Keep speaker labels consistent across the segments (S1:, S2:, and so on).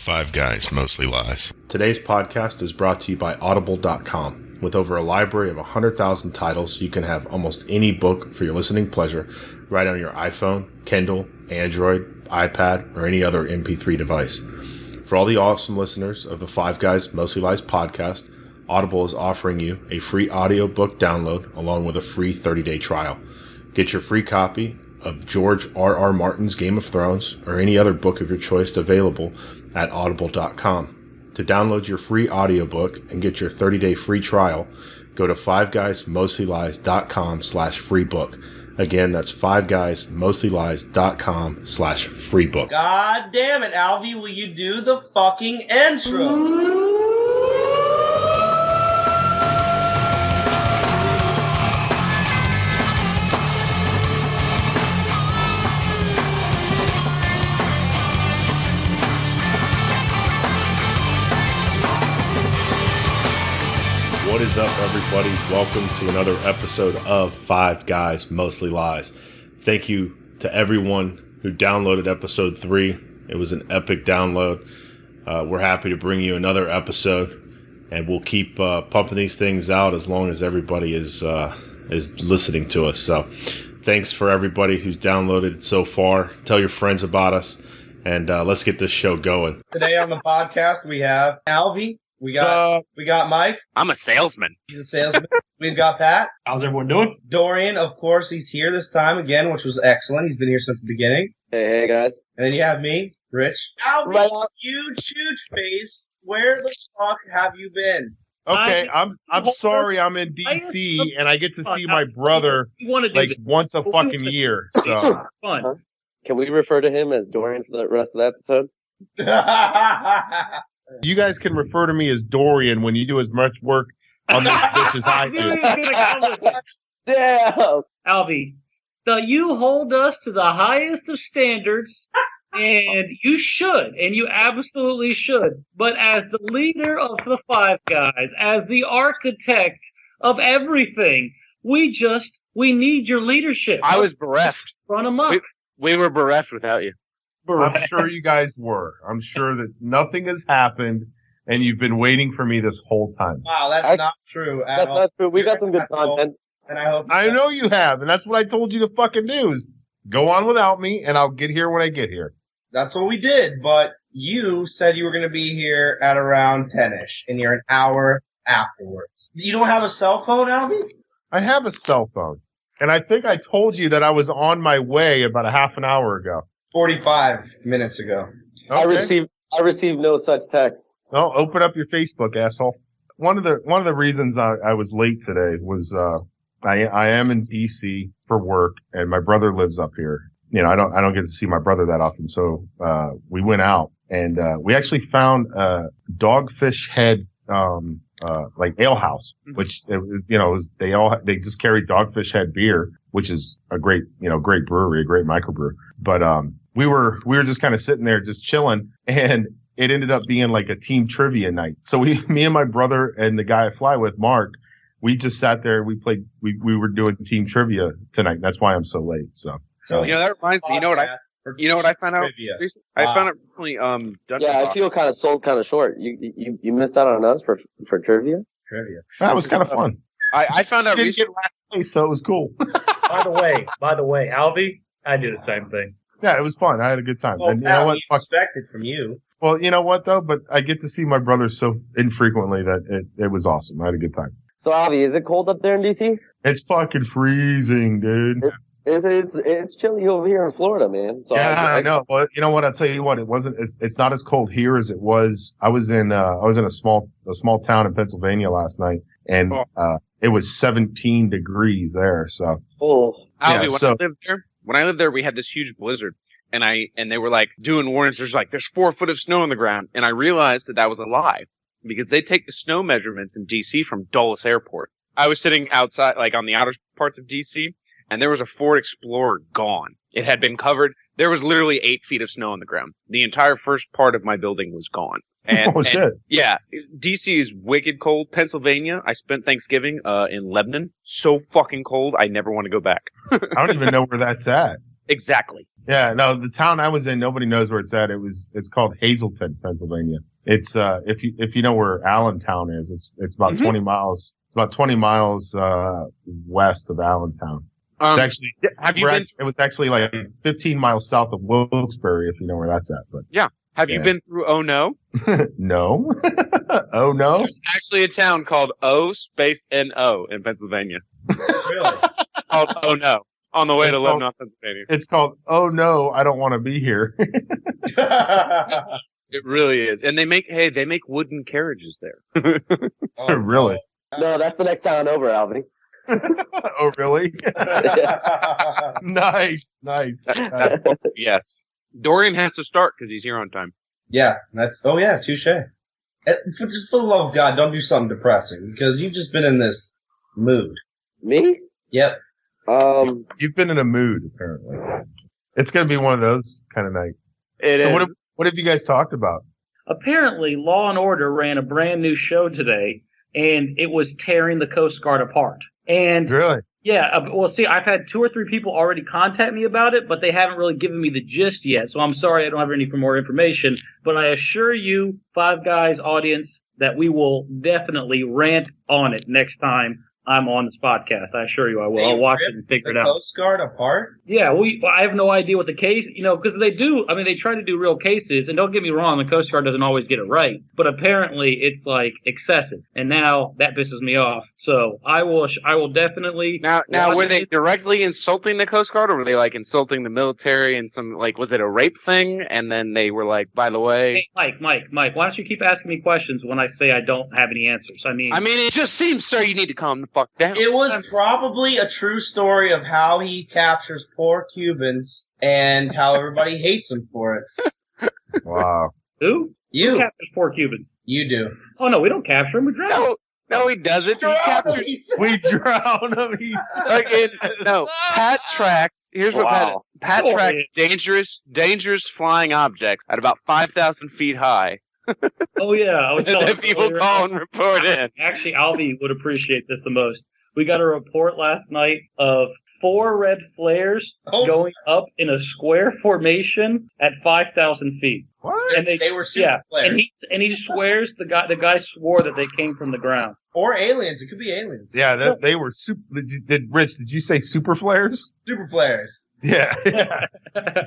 S1: Five Guys, Mostly Lies.
S2: Today's podcast is brought to you by Audible.com. With over a library of 100,000 titles, you can have almost any book for your listening pleasure right on your iPhone, Kindle, Android, iPad, or any other MP3 device. For all the awesome listeners of the Five Guys, Mostly Lies podcast, Audible is offering you a free audiobook download along with a free 30-day trial. Get your free copy of George R.R. Martin's Game of Thrones or any other book of your choice available at audible.com. To download your free audiobook and get your 30-day free trial, go to fiveguysmostlylies.com/freebook. Again, that's fiveguysmostlylies.com/freebook.
S3: God damn it, Alvy, will you do the fucking intro?
S2: What is up, everybody? Welcome to another episode of Five Guys, Mostly Lies. Thank you to everyone who downloaded episode 3. It was an epic download. We're happy to bring you another episode, and we'll keep pumping these things out as long as everybody is listening to us. So thanks for everybody who's downloaded so far. Tell your friends about us, and let's get this show going.
S3: Today on the podcast, we have Alvy. We got Mike.
S4: I'm a salesman.
S3: He's a salesman. We've got Pat.
S4: How's everyone doing?
S3: Dorian, of course, he's here this time again, which was excellent. He's been here since the beginning.
S5: Hey guys.
S3: And then you have me, Rich. Alvy,
S5: Right.
S3: huge face. Where the fuck have you been?
S6: Okay, I'm sorry I'm in DC and I get to see my brother like once a fucking year. So
S4: Fun.
S5: Huh? Can we refer to him as Dorian for the rest of the episode?
S6: you guys can refer to me as Dorian when you do as much work on this bitch as I do.
S5: Damn!
S7: Alvy, so you hold us to the highest of standards, and you should, and you absolutely should. But as the leader of the Five Guys, as the architect of everything, we need your leadership.
S4: I was bereft.
S7: Run them up.
S4: We were bereft without you.
S6: I'm sure you guys were. I'm sure that nothing has happened and you've been waiting for me this whole time.
S3: Wow, that's not true at all.
S5: That's true. We got some good content.
S3: And I hope
S6: I know you have, and that's what I told you to fucking do is go on without me and I'll get here when I get here.
S3: that's what we did, but you said you were going to be here at around 10-ish, and you're an hour afterwards. You don't have a cell phone, Alvy?
S6: I have a cell phone, and I think I told you that I was on my way about a half an hour ago.
S3: 45 minutes ago.
S6: Okay.
S5: I received no such text.
S6: Well, open up your Facebook, asshole. One of the reasons I was late today was I am in DC for work, and my brother lives up here. You know, I don't get to see my brother that often, so we went out and we actually found a Dogfish Head like ale house, which they just carried Dogfish Head beer, which is a great brewery, a great microbrew. But we were just kind of sitting there just chilling, and it ended up being like a team trivia night. So me and my brother and the guy I fly with, Mark, we just sat there. We were doing team trivia tonight. That's why I'm so late. So
S4: That reminds me. You know what I found out?
S3: Trivia.
S4: I found out recently.
S5: Yeah, I feel kind of sold kind of short. You missed out on us for trivia?
S6: that was kind of fun.
S4: I found out
S6: Didn't
S4: recently.
S6: get last place, so it was cool.
S7: By the way, Alvy, I do the same thing.
S6: Yeah, it was fun. I had a good time.
S3: Well,
S6: And you know what?
S3: we expect it from you.
S6: Well, you know what though? But I get to see my brother so infrequently that it was awesome. I had a good time.
S5: So, Avi, is it cold up there in DC?
S6: It's fucking freezing, dude.
S5: It's chilly over here in Florida, man. So
S6: Yeah, I know. Well, you know what? I'll tell you what. It's not as cold here as it was. I was in a small town in Pennsylvania last night, and it was 17 degrees there. So,
S5: Oh,
S4: Alvy,
S6: yeah,
S4: when I lived there, we had this huge blizzard, and they were like doing warnings. There's 4 foot of snow on the ground, and I realized that was a lie because they take the snow measurements in DC from Dulles Airport. I was sitting outside, like on the outer parts of DC, and there was a Ford Explorer gone. It had been covered. There was literally 8 feet of snow on the ground. The entire first part of my building was gone. And,
S6: oh shit!
S4: Yeah, DC is wicked cold. Pennsylvania, I spent Thanksgiving in Lebanon. So fucking cold, I never want to go back.
S6: I don't even know where that's at.
S4: Exactly.
S6: Yeah, no, the town I was in, nobody knows where it's at. It's called Hazleton, Pennsylvania. It's, if you know where Allentown is, it's about 20 miles, west of Allentown. It's actually, it was actually like 15 miles south of Wilkes-Barre, if you know where that's at, but.
S4: Yeah. Have you been through Oh No?
S6: No. Oh no?
S4: There's actually a town called O-N-O in Pennsylvania.
S3: Really?
S4: Called Oh No. On the way to Lebanon, Pennsylvania.
S6: It's called Oh No, I Don't Want to Be Here.
S4: It really is. And they make wooden carriages there.
S3: Oh,
S6: Really?
S5: No, that's the next town over, Alvin.
S6: Oh, really? Nice.
S4: Yes. Dorian has to start because he's here on time.
S3: Yeah, touche. Just for the love of God, don't do something depressing, because you've just been in this mood.
S5: Me?
S3: Yep.
S6: You've been in a mood, apparently. It's going to be one of those kind of nights.
S4: It
S6: So
S4: is.
S6: what have you guys talked about?
S7: Apparently, Law and Order ran a brand new show today, and it was tearing the Coast Guard apart. And
S6: Really?
S7: yeah, well, see, I've had 2 or 3 people already contact me about it, but they haven't really given me the gist yet. So I'm sorry I don't have any more information. But I assure you, Five Guys audience, that we will definitely rant on it next time I'm on this podcast. I assure you I will. I'll watch it and figure it out.
S3: Coast Guard apart?
S7: Yeah, I have no idea what the case, because they try to do real cases, and don't get me wrong, the Coast Guard doesn't always get it right, but apparently it's like excessive, and now that pisses me off. So I will definitely.
S4: Now, were they directly insulting the Coast Guard, or were they like insulting the military and some, like, was it a rape thing? And then they were like, by the way.
S7: Hey, Mike, why don't you keep asking me questions when I say I don't have any answers? I mean,
S4: it just seems, sir, you need to calm the fuck down.
S3: It was probably a true story of how he captures poor Cubans and how everybody hates him for it.
S6: Wow.
S7: Who?
S3: You.
S7: Who captures poor Cubans?
S3: You do.
S7: Oh, no, we don't capture them. We drown them.
S4: No, he doesn't. He captures.
S6: We drown him.
S4: Pat tracks. Here's what
S5: Wow.
S4: Pat tracks dangerous flying objects at about 5,000 feet high.
S7: Oh, yeah. I was telling
S4: That people
S7: earlier-
S4: call and report in.
S7: Actually, Albie would appreciate this the most. We got a report last night of 4 red flares going up in a square formation at 5,000 feet.
S6: What?
S7: And
S3: They were super flares.
S7: And he swears the guy swore that they came from the ground.
S3: Or aliens. It could be aliens.
S6: Yeah, they were super. Rich, did you say super flares?
S3: Super flares.
S6: Yeah.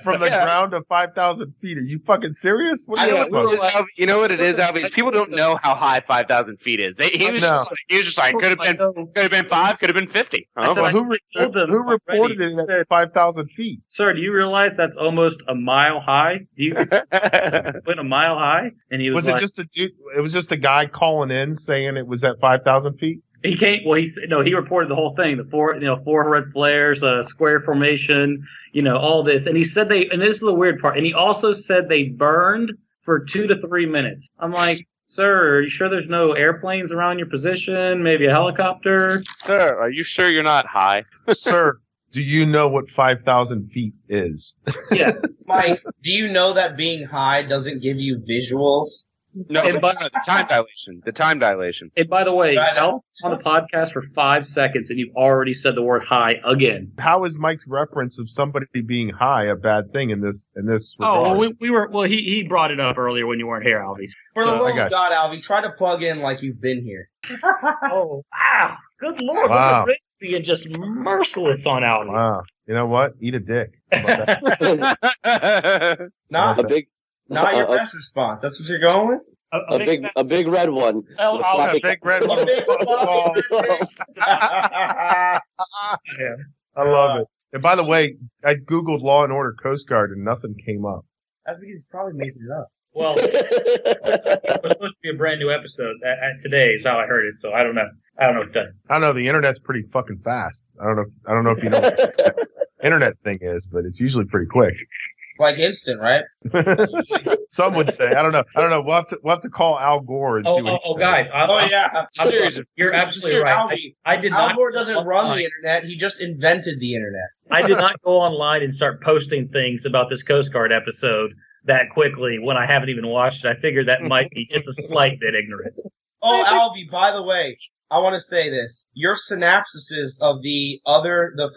S6: From the ground to 5,000 feet. Are you fucking serious? What are you talking about?
S4: You know what it is, Albie? People don't know how high 5,000 feet is. He was just like, could have been 5, could have been 50.
S7: I said,
S6: Well, who
S7: told them
S6: reported
S7: already.
S6: it at 5,000 feet?
S7: Sir, do you realize that's almost a mile high? Do you went a mile high? And he was
S6: Was
S7: like,
S6: it just a dude? It was just a guy calling in saying it was at 5,000 feet?
S7: he came. Well, he reported the whole thing. The 4 red flares, square formation, all this. And he said and this is the weird part. And he also said they burned for 2 to 3 minutes. I'm like, sir, are you sure there's no airplanes around your position? Maybe a helicopter?
S4: Sir, are you sure you're not high?
S6: Sir, do you know what 5,000 feet is?
S7: Yeah.
S3: Mike, do you know that being high doesn't give you visuals?
S4: No, the time dilation. The time dilation.
S7: And by the way,
S3: Right.
S7: Al on the podcast for 5 seconds, and you've already said the word high again.
S6: How is Mike's reference of somebody being high a bad thing in this
S7: Oh,
S6: regard?
S7: we were. Well, he brought it up earlier when you weren't here, Albie.
S3: For the
S7: So,
S3: love
S6: I got
S3: of God, Albie, try to plug in like you've been here.
S7: Oh, wow! Good Lord,
S6: Wow.
S7: look at Rick being just merciless on Albie.
S6: Wow. You know what? Eat a dick. How about that?
S3: Not,
S5: A big,
S3: not your best response. That's what you're going with?
S5: a big red one.
S7: Oh,
S5: With a
S7: oh,
S5: floppy-
S6: Big red one. I love it. And by the way, I Googled Law and Order Coast Guard and nothing came up.
S3: That's because he's probably making it up.
S7: Well, it's supposed to be a brand new episode. Today is how I heard it, so I don't know. I don't know what's done.
S6: I don't know. The internet's pretty fucking fast. I don't know if you know what the internet thing is, but it's usually pretty quick.
S3: Like instant, right?
S6: Some would say. I don't know. We'll have to call Al Gore and see what he says.
S7: Guys.
S3: I'm
S4: serious.
S7: You're absolutely right.
S3: Albie,
S7: I did
S3: Al
S7: not.
S3: Gore doesn't run the internet. He just invented the internet.
S7: I did not go online and start posting things about this Coast Guard episode that quickly when I haven't even watched it. I figured that might be just a slight bit ignorant.
S3: Oh, Albie, by the way, I want to say this. Your synopsises of the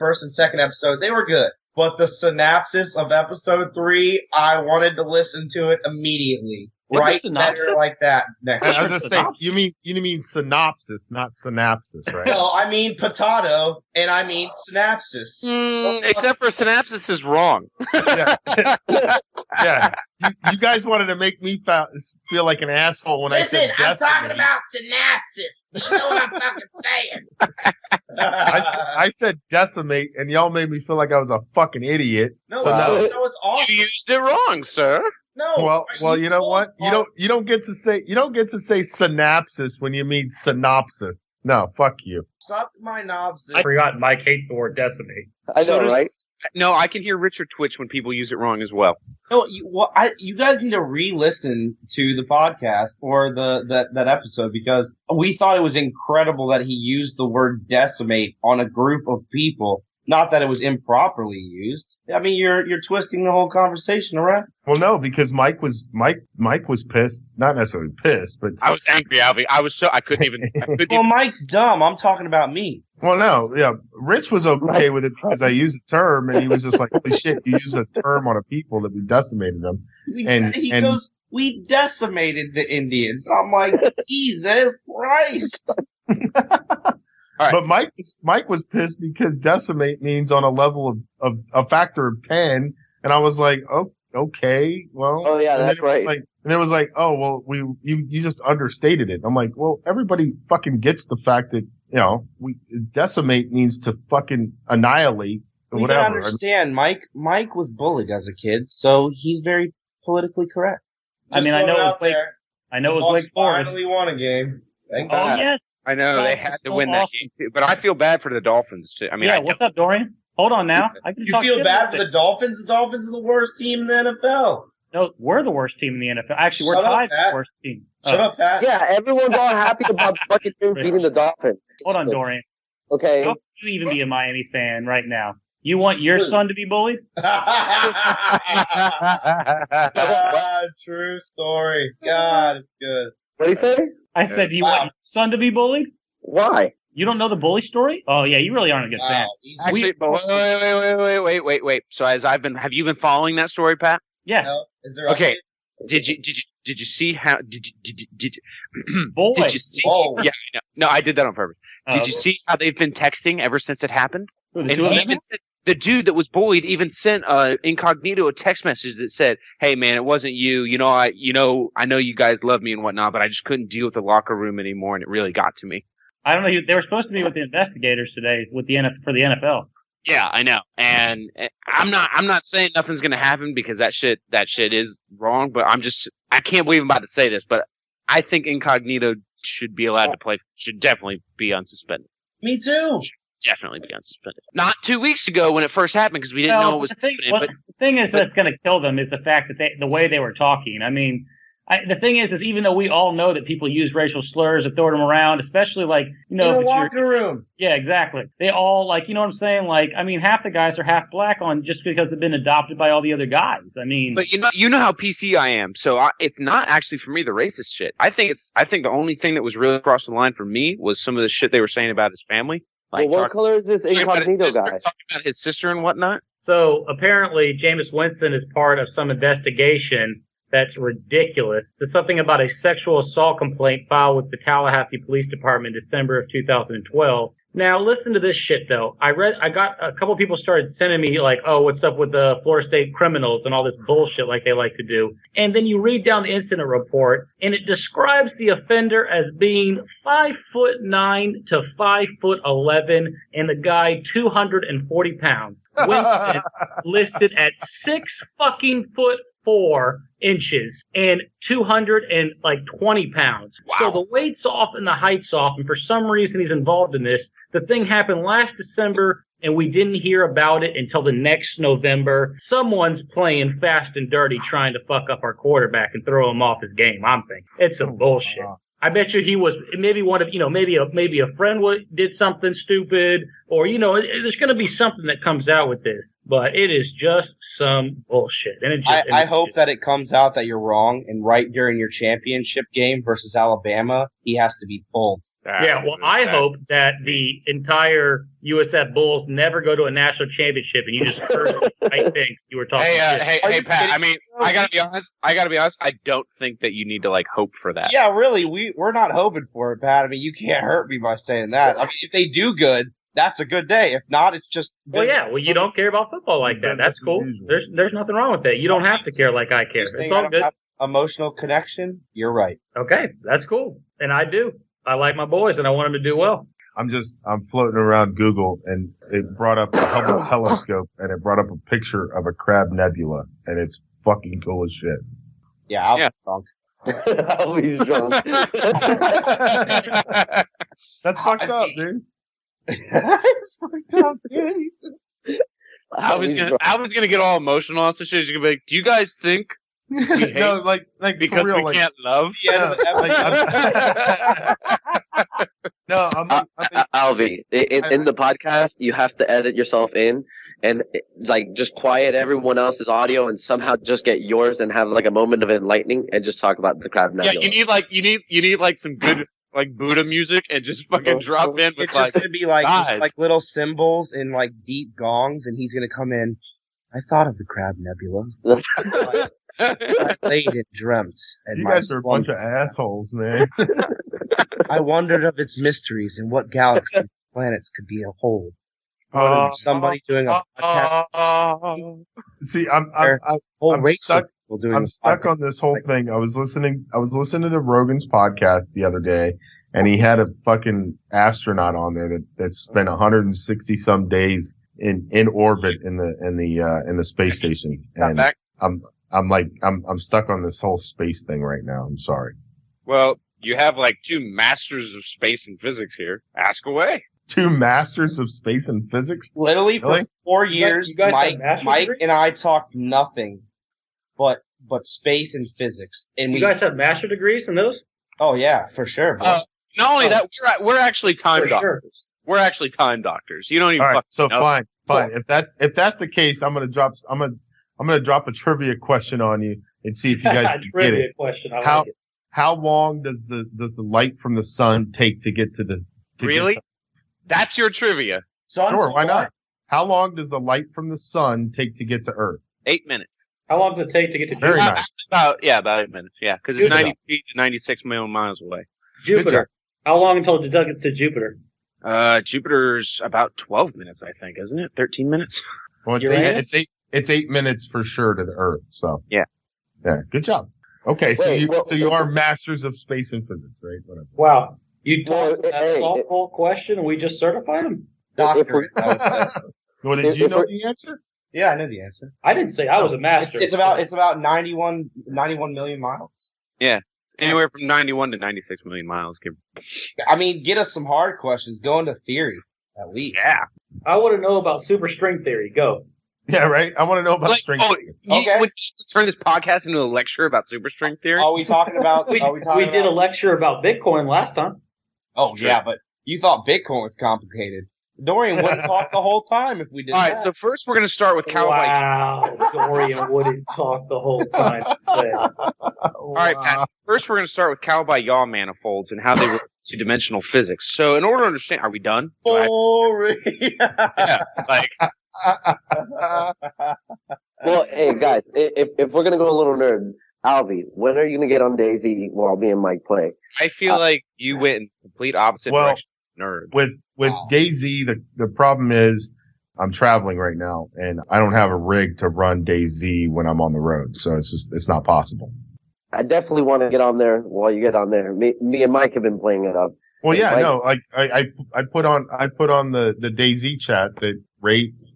S3: first and second episode, they were good. but the synopsis of episode 3, I wanted to listen to it immediately.
S4: What's
S3: Right
S4: a synopsis?
S3: better like that.
S6: I was just saying, you mean synopsis, not synapsis, right?
S3: No, I mean potato, and I mean synapsis.
S4: Except for synapsis is wrong.
S6: Yeah. Yeah. You guys wanted to make me feel like an asshole when I said
S3: Listen, I'm talking
S6: decimate.
S3: about synapsis. You know what I'm fucking saying.
S6: I said decimate, and y'all made me feel like I was a fucking idiot.
S3: No,
S6: So now-
S3: that was awesome.
S4: You used it wrong, sir.
S3: No.
S6: Well, you know what? You don't get to say synapsis when you mean synopsis. No, fuck you.
S3: Suck my knobs.
S7: I forgot Mike hates the word decimate.
S5: I
S4: So
S5: know,
S4: does-
S5: right?
S4: No, I can hear Richard twitch when people use it wrong as well.
S3: No, you guys need to re-listen to the podcast or that episode because we thought it was incredible that he used the word decimate on a group of people. Not that it was improperly used. I mean, you're twisting the whole conversation around.
S6: Well, no, because Mike was pissed. Not necessarily pissed, but
S4: I was angry, Alvy. I couldn't even.
S3: Well, Mike's dumb. I'm talking about me.
S6: well, no, yeah. Rich was okay with it because I used a term, and he was just like, "Holy shit, you use a term on a people that we decimated them."
S3: He goes, "We decimated the Indians." I'm like, Jesus Christ.
S4: All right.
S6: But Mike was pissed because decimate means on a level of a factor of 10, and I was like, "Oh, okay, well."
S5: Oh, yeah,
S6: and then
S5: that's
S6: it was
S5: right.
S6: Like, and it was like, "Oh, well, you just understated it." I'm like, "Well, everybody fucking gets the fact that decimate means to fucking annihilate or
S3: You
S6: whatever."
S3: gotta understand, Mike was bullied as a kid, so he's very politically correct.
S7: I mean, I know
S3: out
S7: it was
S3: there.
S7: I know it was
S3: Bucks
S7: Wake Forest.
S3: finally won a game. Thank
S7: Oh
S3: God.
S7: yes.
S4: I know they
S7: Oh,
S4: had to
S7: so
S4: win that
S7: awesome.
S4: game too, but I feel bad for the Dolphins too. I mean,
S7: Yeah.
S4: I
S7: What's up, Dorian? Hold on now. I can
S3: You
S7: talk
S3: feel
S7: shit
S3: bad
S7: about
S3: for
S7: it.
S3: the Dolphins? The Dolphins are the worst team in the NFL.
S7: No, we're the worst team in the NFL. Actually, we're
S3: Shut up,
S7: tied for
S3: Pat.
S7: the worst team.
S3: Shut up, Pat.
S5: Yeah, everyone's all happy about the fucking team beating the Dolphins.
S7: Hold on, Dorian.
S5: Okay.
S7: How can you even be a Miami fan right now? You want your son to be bullied?
S3: True story. God, it's good.
S5: What do you say?
S7: I said, you want your son to be bullied?
S5: Why?
S7: You don't know the bully story? Oh yeah, you really aren't a good fan.
S3: Wow. He's-
S4: Actually, but wait. So have you been following that story, Pat?
S7: Yeah,
S3: No? Is there
S4: Okay.
S3: updates?
S4: Did you see how did you
S7: boy.
S4: did you see?
S3: Whoa.
S4: Yeah, no, I did that on purpose. Did
S7: Oh.
S4: you see how they've been texting ever since it happened?
S7: Who, the
S4: And
S7: two of
S4: he
S7: them?
S4: even said, the dude that was bullied even sent incognito a text message that said, "Hey man, it wasn't you. I know you guys love me and whatnot, but I just couldn't deal with the locker room anymore, and it really got to me."
S7: I don't know. They were supposed to be with the investigators today for the NFL.
S4: Yeah, I know, and I'm not saying nothing's gonna happen because that shit is wrong. But I can't believe I'm about to say this, but I think incognito should be allowed to play. Should definitely be unsuspended.
S3: Me too.
S4: Definitely be unsuspended. Not 2 weeks ago when it first happened because we didn't know it was happening. But
S7: The thing is that's going to kill them is the fact that the way they were talking. I mean, the thing is even though we all know that people use racial slurs and throw them around, especially like,
S3: In the
S7: if you're-
S3: locker room.
S7: yeah, exactly. They all you know what I'm saying? Like, I mean, half the guys are half black on just because they've been adopted by all the other guys. I mean,
S4: But you know how PC I am, so it's not actually for me the racist shit. I think the only thing that was really across the line for me was some of the shit they were saying about his family.
S5: Well, what
S4: talking
S5: color is this incognito
S4: about
S5: guy?
S4: talking about his sister and whatnot.
S7: so apparently Jameis Winston is part of some investigation that's ridiculous. There's something about a sexual assault complaint filed with the Tallahassee Police Department in December of 2012. Now listen to this shit though. I got a couple people started sending me like, oh, what's up with the Florida State criminals and all this bullshit like they like to do. And then you read down the incident report and it describes the offender as being 5'9" to 5'11" and the guy 240 pounds. Winston listed at 6'4" and 220 pounds.
S4: Wow.
S7: So the weight's off and the height's off, and for some reason he's involved in this. The thing happened last December, and we didn't hear about it until the next November. Someone's playing fast and dirty trying to fuck up our quarterback and throw him off his game, I'm thinking. It's some bullshit. I bet you he was maybe one of, maybe a friend did something stupid, or, there's going to be something that comes out with this. But it is just some bullshit. And
S3: I hope that it comes out that you're wrong, and right during your championship game versus Alabama, he has to be pulled.
S7: Yeah, well, I hope that the entire USF Bulls never go to a national championship, and you just heard I think you were talking.
S4: Hey, Pat. I mean, I gotta be honest. I don't think that you need to hope for that.
S3: Yeah, really, we're not hoping for it, Pat. I mean, you can't hurt me by saying that. I mean, if they do good, that's a good day. If not, it's just.
S7: Well, yeah. Well, you don't care about football like that. That's cool. There's nothing wrong with that. You don't have to care like I care. It's all good.
S3: Emotional connection. You're right.
S7: Okay, that's cool, and I do. I like my boys, and I want them to do well.
S6: I'm floating around Google, and it brought up the Hubble telescope, and it brought up a picture of a crab nebula, and it's fucking cool as shit.
S3: Yeah, I'll be drunk.
S5: Always drunk.
S6: That's fucked up, dude.
S3: It's fucked up, dude.
S4: I was gonna get all emotional on some shit. You're gonna be like, do you guys think we hate
S6: No, like
S4: because
S6: for real,
S4: we can't love?
S3: Yeah,
S5: Alvy, in the podcast, you have to edit yourself in and just quiet everyone else's audio and somehow just get yours and have a moment of enlightening and just talk about the crab nebula.
S4: Yeah, you need some good Buddha music and just fucking drop in with
S3: it's just gonna be like little cymbals and deep gongs, and he's gonna come in. I thought of the crab nebula. I played and dreamt. And
S6: you guys are a bunch of assholes, man.
S3: I wondered of its mysteries and what galaxies and planets could be a whole. Somebody doing a podcast.
S6: See, I'm stuck on this whole thing. I was listening to Rogan's podcast the other day, and he had a fucking astronaut on there that spent 160 some days in orbit in the space station. And I'm stuck on this whole space thing right now. I'm sorry.
S4: Well, you have two masters of space and physics here. Ask away.
S6: 2 masters of space and physics?
S3: Literally for 4 years,
S7: you guys
S3: Mike and I talked nothing but space and physics. And
S7: you guys have master degrees in those?
S3: Oh yeah, for sure.
S4: Not only that, we're actually time doctors.
S7: Sure.
S4: We're actually time doctors. You don't even.
S6: All right, so
S4: know.
S6: fine. If that's the case, I'm gonna drop a trivia question on you and see if you guys can get it.
S7: Question.
S6: How long does the light from the sun take to get to the?
S4: Really? That's your trivia.
S6: Sure, why not? How long does the light from the sun take to get to Earth?
S4: 8 minutes.
S7: How long does it take to get to
S6: Very
S7: Jupiter?
S6: nice.
S4: About 8 minutes. Yeah, because it's 90 feet to 96 million miles away.
S7: Jupiter. How long until it gets to Jupiter?
S4: Jupiter's about 12 minutes, I think, isn't it? 13 minutes.
S6: Well, it's 8 minutes for sure to the Earth. So
S4: yeah.
S6: Good job. Okay, so you are masters of space and physics, right? Whatever.
S7: Wow. You told that softball question and we just certified him?
S3: Doctor.
S6: Well, did you know the answer?
S3: Yeah, I know the answer.
S7: I didn't say I was a master.
S3: It's about 91 million miles.
S4: Yeah. Anywhere from 91 to 96 million miles.
S3: I mean, get us some hard questions. Go into theory, at least.
S4: Yeah.
S7: I want to know about superstring theory. Go.
S6: Yeah, right? I want to know about string theory.
S3: Okay.
S4: Would you turn this podcast into a lecture about superstring theory?
S3: Are we talking about...
S7: we did a lecture about Bitcoin last time.
S3: Oh, sure. Yeah, but you thought Bitcoin was complicated. Dorian wouldn't talk the whole time if we did that.
S4: All right, so first we're going to start with Cowboy.
S7: Wow, Dorian wouldn't talk the whole time.
S4: All right, Pat. First we're going to start with Cowboy yaw manifolds and how they relate to dimensional physics. So in order to understand... Are we done?
S3: Boring.
S4: Yeah,
S5: Well, hey guys, if we're gonna go a little nerd, Alvy, when are you gonna get on DayZ while me and Mike play?
S4: I feel like you went in complete opposite direction. Nerd.
S6: With DayZ, the problem is I'm traveling right now and I don't have a rig to run DayZ when I'm on the road, so it's not possible.
S5: I definitely want to get on there while you get on there. Me and Mike have been playing it up.
S6: Well, yeah,
S5: Mike,
S6: no, like I put on the DayZ chat that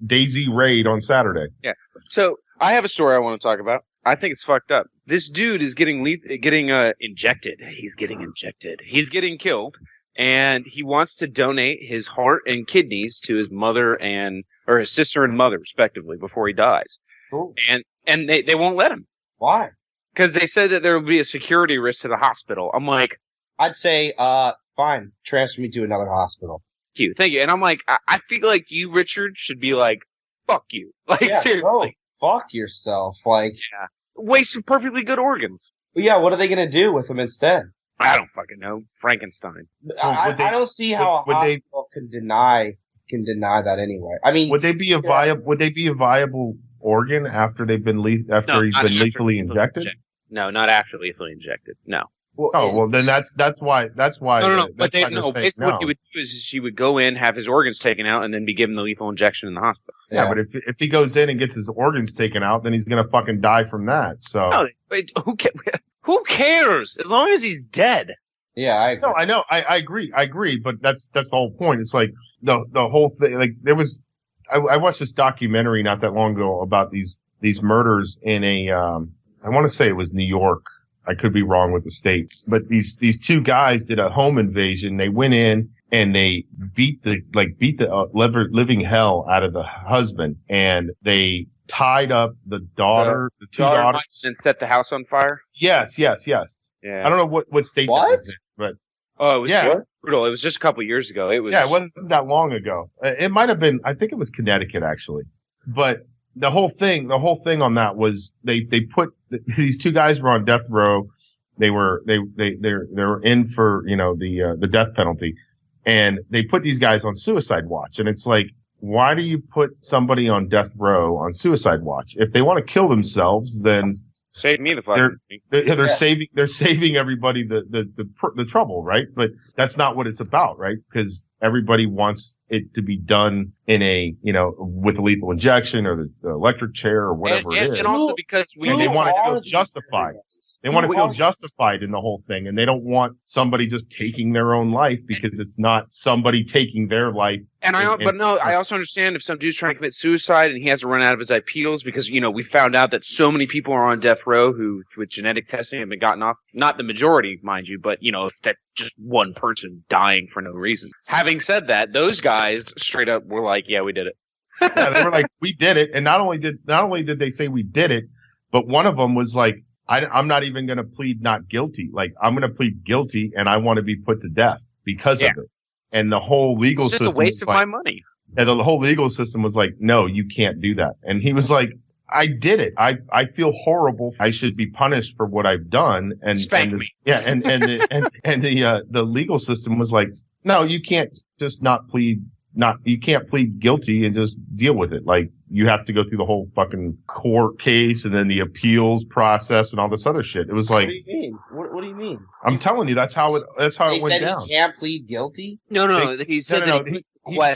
S6: DayZ raid on Saturday.
S4: Yeah. So I have a story I want to talk about. I think it's fucked up. This dude is getting injected. He's getting injected. He's getting killed, and he wants to donate his heart and kidneys to his mother or his sister and mother, respectively, before he dies.
S3: Cool.
S4: And they won't let him.
S3: Why?
S4: Because they said that there would be a security risk to the hospital. I'm like,
S3: I'd say, fine, transfer me to another hospital.
S4: Thank you. And I'm like, I feel like you, Richard, should be like, fuck you. Like,
S3: Yeah,
S4: seriously.
S3: no, fuck yourself. Like,
S4: Yeah. Waste of perfectly good organs.
S3: well, yeah, what are they gonna do with them instead?
S4: I don't fucking know. Frankenstein.
S3: I don't see how a hospital can deny that anyway. I mean,
S6: would they be a viable organ after he's been lethally injected?
S4: No, not after lethally injected. No.
S6: Well, then that's why.
S4: No. But basically what he would do is he would go in, have his organs taken out, and then be given the lethal injection in the hospital.
S6: Yeah, but if he goes in and gets his organs taken out, then he's gonna fucking die from that. So
S4: no, who cares? As long as he's dead.
S3: Yeah, I agree.
S6: No, I know. I agree. But that's the whole point. It's like the whole thing. Like there was, I watched this documentary not that long ago about these murders in I want to say it was New York. I could be wrong with the states, but these two guys did a home invasion. They went in and they beat the living hell out of the husband, and they tied up the daughter, the two daughters,
S4: and set the house on fire.
S6: Yes. Yeah. I don't know what state that was in, but
S4: it was brutal. It was just a couple years ago. It
S6: wasn't that long ago. It might have been. I think it was Connecticut actually, but. The whole thing on that was they put these two guys were on death row. They were in for, the death penalty, and they put these guys on suicide watch. And it's like, why do you put somebody on death row on suicide watch? If they want to kill themselves, then
S4: save me the fucking.
S6: They're saving everybody the trouble, right? But that's not what it's about, right? Because everybody wants it to be done in with a lethal injection or the electric chair or whatever it is.
S4: And also because
S6: they want to feel justified. They want to feel justified in the whole thing, and they don't want somebody just taking their own life because it's not somebody taking their life.
S4: And I also understand if some dude's trying to commit suicide and he has to run out of his appeals because, we found out that so many people are on death row who, with genetic testing, have been gotten off. Not the majority, mind you, but, that just one person dying for no reason. Having said that, those guys straight up were like, yeah, we did it.
S6: Yeah, they were like, we did it. And not only did they say we did it, but one of them was like, I'm not even going to plead not guilty. Like, I'm going to plead guilty and I want to be put to death because of it. And the whole legal system.
S4: It's just a waste of my money.
S6: And the whole legal system was like, no, you can't do that. And he was like, I did it. I feel horrible. I should be punished for what I've done. And
S4: spank me.
S6: Yeah. And the legal system was like, no, you can't just you can't plead guilty and just deal with it. Like, you have to go through the whole fucking court case and then the appeals process and all this other shit. It was like,
S3: what do you mean? What do you mean?
S6: I'm telling you, that's how it went down.
S3: He can't plead guilty?
S4: No. He said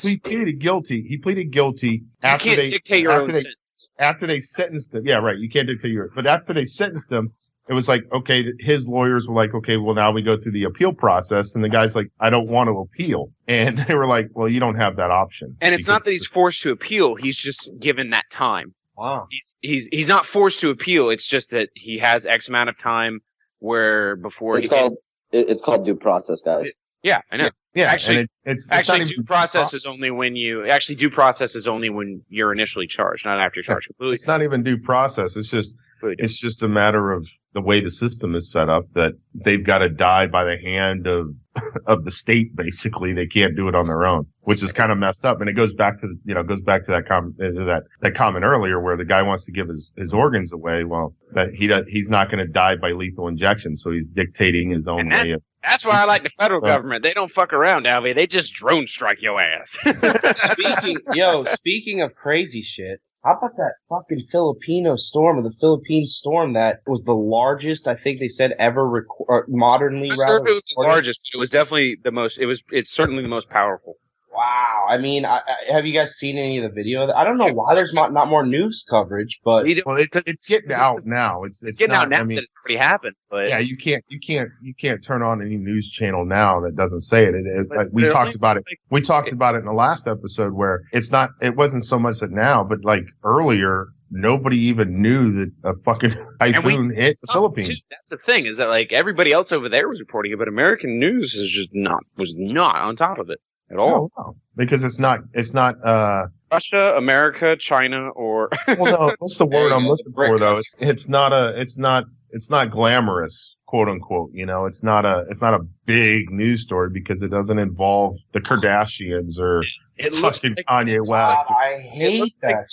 S6: he pleaded guilty. He pleaded guilty after
S4: you can't dictate your own sentence.
S6: After they sentenced him. Yeah, right. You can't dictate but after they sentenced him, it was like, okay, his lawyers were like, okay, well, now we go through the appeal process. And the guy's like, I don't want to appeal. And they were like, well, you don't have that option.
S4: And it's not that he's forced to appeal. He's just given that time.
S3: Wow.
S4: He's not forced to appeal. It's just that he has X amount of time
S5: it's called due process, guys.
S4: Yeah, I know.
S6: Yeah.
S4: Actually, due process is only when you're initially charged, not after you're charged completely.
S6: It's not even due process. It's just a matter of the way the system is set up, that they've got to die by the hand of the state. Basically, they can't do it on their own, which is kind of messed up. And it goes back to that comment earlier where the guy wants to give his organs away. Well, that he's not going to die by lethal injection, so he's dictating his own way of.
S4: That's why I like the federal government. They don't fuck around, Alvy. They just drone strike your ass.
S3: Speaking of crazy shit, how about that fucking Filipino storm, or the Philippine storm that was the largest, I think they said, ever modernly?
S4: I'm sure it was the largest. It was definitely the most. It's certainly the most powerful.
S3: Wow. I mean, have you guys seen any of the video? I don't know why there's not more news coverage, but
S6: it's getting out now. It's
S4: getting out now that it's already happened. But
S6: yeah, you can't turn on any news channel now that doesn't say it. We talked about it. We talked about it in the last episode where it wasn't so much that now, but like earlier, nobody even knew that a fucking typhoon hit the Philippines.
S4: That's the thing, is that like everybody else over there was reporting it, but American news was not on top of it at all.
S6: No, because it's not
S4: Russia, America, China, or
S6: well, no, what's the word I'm looking for though? It's not glamorous. quote unquote. It's not a big news story because it doesn't involve the Kardashians or fucking Kanye West.
S3: I hate that.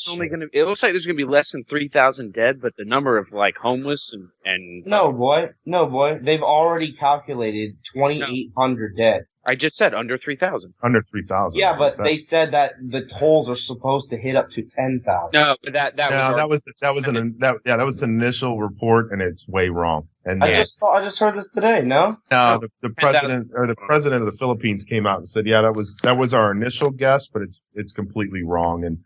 S4: It looks like there's gonna be less than 3,000 dead, but the number of like homeless and
S3: No boy. They've already calculated 2,800 dead.
S4: I just said under 3,000.
S6: Under 3,000.
S3: Yeah, but they said that the tolls are supposed to hit up to 10,000.
S4: No, but that was
S6: an initial report, and it's way wrong. And
S3: I just heard this today. No,
S6: the president of the Philippines came out and said, yeah, that was our initial guess, but it's completely wrong. And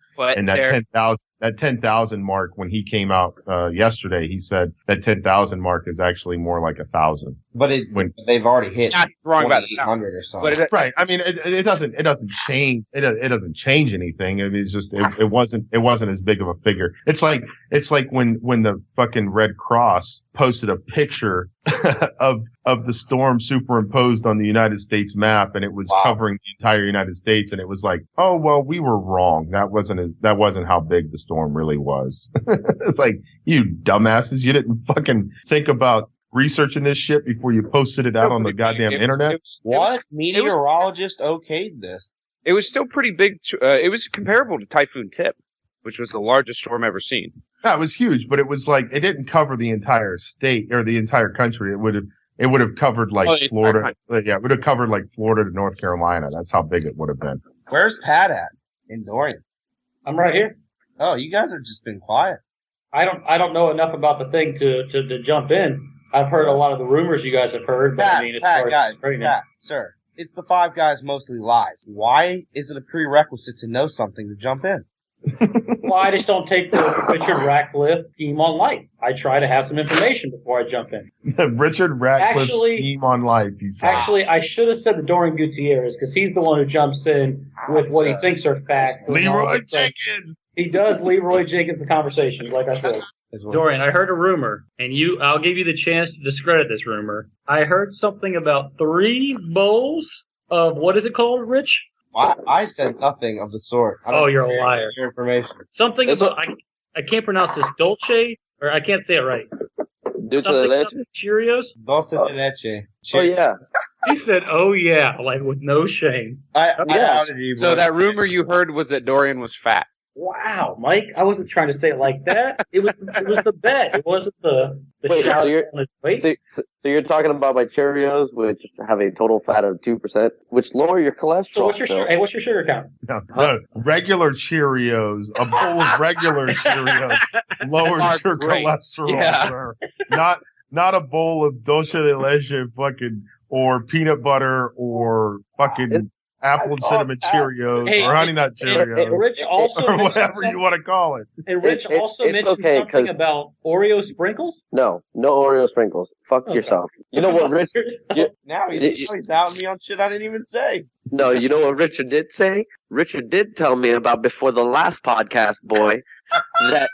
S6: that 10,000 mark, when he came out yesterday, he said that 10,000 mark is actually more like 1,000.
S3: But they've already hit
S4: wrong about
S3: 2,800 or something.
S6: Right. I mean, it doesn't change. It doesn't change anything. I mean, it's just it wasn't as big of a figure. It's like when the fucking Red Cross posted a picture of the storm superimposed on the United States map, and it was covering the entire United States, and it was like, oh well, we were wrong. That wasn't how big the storm really was. It's like, you dumbasses, you didn't fucking think about researching this shit before you posted it out on the goddamn internet.
S3: What? Meteorologist okayed this.
S4: It was still pretty big. It was comparable to Typhoon Tip, which was the largest storm ever seen.
S6: Yeah, it was huge, but it was like, it didn't cover the entire state or the entire country. It would have covered like Florida. Yeah, it would have covered like Florida to North Carolina. That's how big it would have been.
S3: Where's Pat at? In Dorian.
S7: I'm right here.
S3: Oh, you guys have just been quiet.
S7: I don't know enough about the thing to jump in. I've heard a lot of the rumors you guys have heard, but
S3: Pat,
S7: I mean, Pat,
S3: sir, it's the Five Guys Mostly Lies. Why is it a prerequisite to know something to jump in?
S7: Well, I just don't take the Richard Ratcliffe scheme on life. I try to have some information before I jump in.
S6: Richard Ratcliffe scheme on life.
S7: Actually, I should have said the Dorian Gutierrez, because he's the one who jumps in with what he thinks are facts.
S6: Leroy Jenkins.
S7: He does Leroy Jenkins the conversation, like I said. Dorian, I heard a rumor, and I'll give you the chance to discredit this rumor. I heard something about 3 bowls of, what is it called, Rich?
S3: I said nothing of the sort.
S7: You're a liar.
S3: Your information.
S7: Something about, I can't pronounce this, Dolce, or I can't say it right.
S5: Dulce de leche?
S7: Cheerios?
S3: Dulce de leche.
S5: Oh, yeah.
S7: He said, oh yeah, like with no shame.
S4: So that rumor you heard was that Dorian was fat.
S7: Wow, Mike, I wasn't trying to say it like that. It was the bet. It wasn't the
S5: Wait,
S7: shout on his weight.
S5: So you're talking about my Cheerios, which have a total fat of 2%, which lower your cholesterol.
S7: So what's your sugar count?
S6: No, regular Cheerios, a bowl of regular Cheerios lowers your cholesterol.
S4: Yeah.
S6: Sir. Not a bowl of dulce de leche fucking, or peanut butter, or fucking apple and cinnamon Cheerios, or honey nut Cheerios,
S7: and Rich also
S6: or whatever you want to call it.
S7: And Rich also mentioned something about Oreo sprinkles?
S5: No Oreo sprinkles. Fuck yourself. You know what, Rich?
S3: Now he's doubting me on shit I didn't even say.
S5: No, you know what Richard did say? Richard did tell me about before the last podcast, boy, that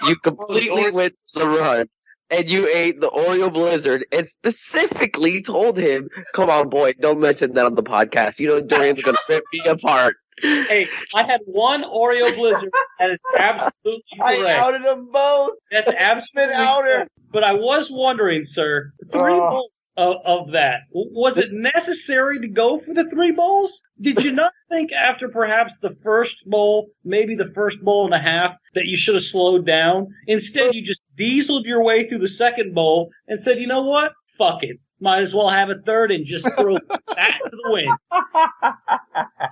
S5: you completely went to the run. And you ate the Oreo Blizzard and specifically told him, come on, boy, don't mention that on the podcast. You know Dorian's going to rip me apart.
S7: Hey, I had one Oreo Blizzard, and it's absolutely correct.
S3: I outed them both.
S7: That's absolutely outer. But I was wondering, sir, 3 bowls of that, was it necessary to go for the 3 bowls? Did you not think after perhaps the first bowl, maybe the first bowl and a half, that you should have slowed down? Instead, you just dieseled your way through the second bowl and said, you know what? Fuck it. Might as well have a third and just throw that to the wind.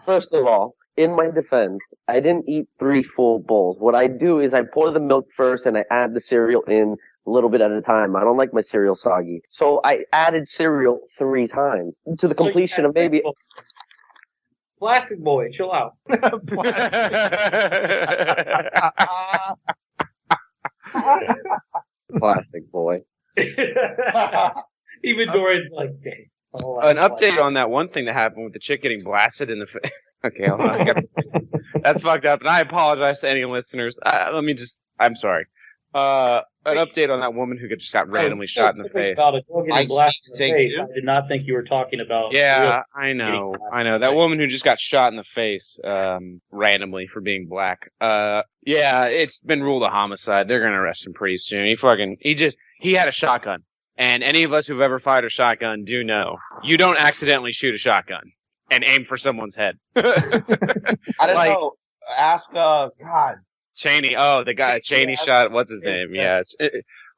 S5: First of all, in my defense, I didn't eat 3 full bowls. What I do is I pour the milk first and I add the cereal in a little bit at a time. I don't like my cereal soggy. So I added cereal 3 times to the completion of maybe...
S7: Plastic boy, chill out.
S5: Plastic boy.
S7: Even Dorian's like, dang.
S4: An update on that one thing that happened with the chick getting blasted in the face. Okay, hold on. That's fucked up, and I apologize to any listeners. I'm sorry. An update on that woman who just got randomly shot in the face.
S7: About a girl getting blasted in the face. I did not think you were talking about.
S4: Yeah, I know. That woman who just got shot in the face, randomly for being black. Yeah, it's been ruled a homicide. They're gonna arrest him pretty soon. He had a shotgun. And any of us who've ever fired a shotgun do know you don't accidentally shoot a shotgun and aim for someone's head.
S3: I don't know. Ask, God.
S4: Cheney. Oh, the guy Cheney shot. What's his name? Yeah.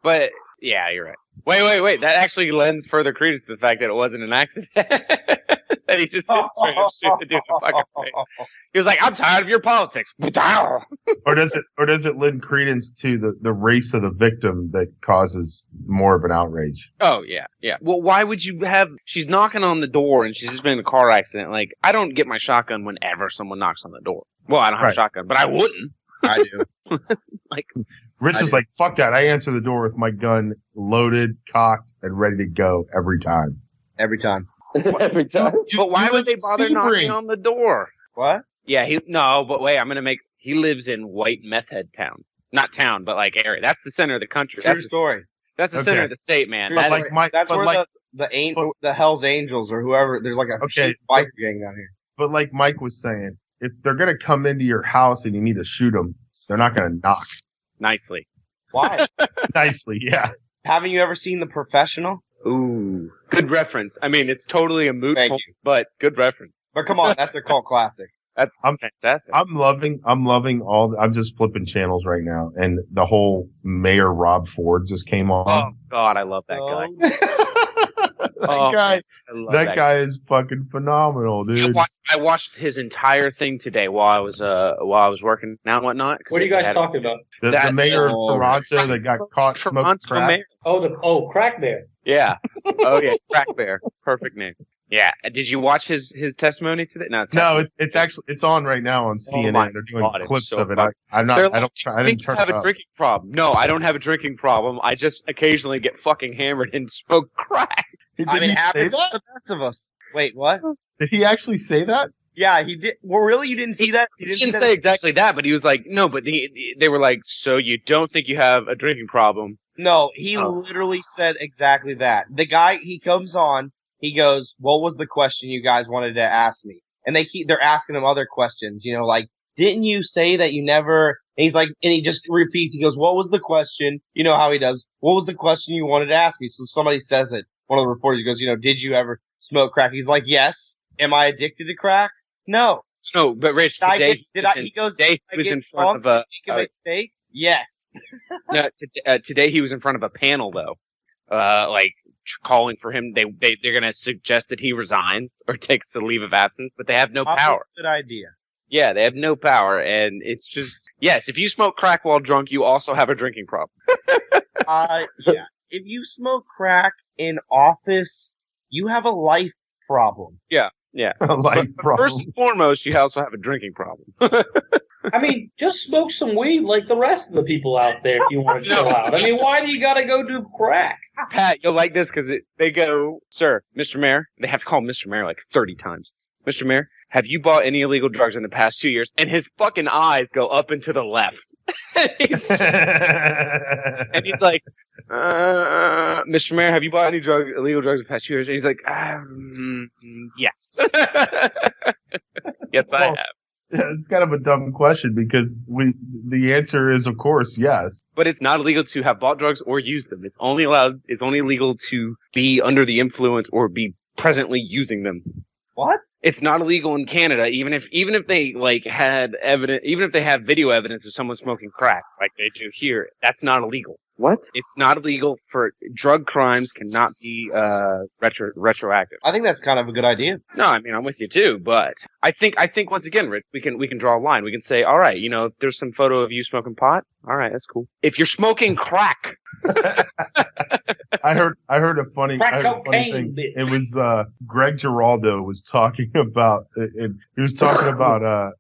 S4: But yeah, you're right. Wait. That actually lends further credence to the fact that it wasn't an accident. That he just didn't try to shoot the dude in the fucking face. He was like, "I'm tired of your politics."
S6: Or does it lend credence to the race of the victim that causes more of an outrage?
S4: Oh yeah. Well, why would you have? She's knocking on the door and she's just been in a car accident. Like, I don't get my shotgun whenever someone knocks on the door. Well, I don't have a shotgun, but I wouldn't.
S3: I do.
S4: Like,
S6: Rich is like, fuck that. I answer the door with my gun loaded, cocked, and ready to go every time.
S3: Every time.
S5: Every time.
S4: But why would they bother knocking on the door?
S3: What?
S4: Yeah, but wait, he lives in White Meth Head town. Not town, but like area. That's the center of the country.
S3: True story.
S4: That's the center of the state, man.
S6: But
S3: That's where the Hell's Angels or whoever, there's like a biker gang down here.
S6: But like Mike was saying, if they're going to come into your house and you need to shoot them, they're not going to knock.
S4: Nicely.
S3: Why?
S6: Nicely, yeah.
S3: Haven't you ever seen The Professional?
S4: Ooh. Good reference. I mean, it's totally a moot point, but good reference.
S3: But come on, that's a cult classic.
S4: That's fantastic.
S6: I'm loving I'm just flipping channels right now, and the whole Mayor Rob Ford just came on.
S4: Oh God, I love that guy.
S6: That guy is fucking phenomenal, dude.
S4: I watched his entire thing today while I was working out and whatnot.
S7: What are you guys talking about?
S6: The mayor of Toronto that got caught smoking crack.
S7: Crack Bear.
S4: Yeah. Oh yeah, Crack Bear. Perfect name. Yeah. Did you watch his testimony today? No,
S6: it's on right now on CNN. They're doing clips of it. I didn't turn it
S4: have
S6: up.
S4: a drinking problem. No, I don't have a drinking problem. I just occasionally get fucking hammered and smoke crack.
S6: Did he say that?
S3: The best of us. Wait, what?
S6: Did he actually say that?
S3: Yeah, he did. Well, really? You didn't see that?
S4: He didn't say exactly that, but he was like, no, but they were like, so you don't think you have a drinking problem?
S3: No, he literally said exactly that. The guy, he comes on, he goes, what was the question you guys wanted to ask me? And they're asking him other questions, like, didn't you say that you never, and he's like, and he just repeats, he goes, what was the question? You know how he does, what was the question you wanted to ask me? So somebody says it, one of the reporters goes, did you ever smoke crack? He's like, yes. Am I addicted to crack? No.
S4: No, but Rich, today,
S3: he was in front of a mistake? Yes.
S4: No, today he was in front of a panel though, calling for him. They're gonna suggest that he resigns or takes a leave of absence, but they have no power.
S3: Good idea.
S4: Yeah, they have no power, and it's just yes. If you smoke crack while drunk, you also have a drinking problem.
S3: Yeah. If you smoke crack in office, you have a life problem.
S4: Yeah.
S6: A life problem.
S4: First and foremost, you also have a drinking problem.
S7: I mean, just smoke some weed like the rest of the people out there if you want to chill out. I mean, why do you gotta go do crack?
S4: Pat, you'll like this because they go, sir, Mr. Mayor. They have to call him Mr. Mayor like 30 times. Mr. Mayor, have you bought any illegal drugs in the past 2 years? And his fucking eyes go up and to the left. And he's like, Mr. Mayor, have you bought any illegal drugs in the past 2 years? And he's like, yes. Yes, I have.
S6: Yeah, it's kind of a dumb question because the answer is, of course, yes.
S4: But it's not illegal to have bought drugs or used them. It's only illegal to be under the influence or be presently using them.
S3: What?
S4: It's not illegal in Canada, even if they had evidence, even if they have video evidence of someone smoking crack, like they do here. That's not illegal.
S5: What?
S4: It's not illegal for drug crimes cannot be retroactive.
S3: I think that's kind of a good idea.
S4: No, I mean I'm with you too, but I think once again, Rich, we can draw a line. We can say, all right, if there's some photo of you smoking pot, all right, that's cool. If you're smoking crack,
S6: I heard a funny thing. It was Greg Giraldo was talking about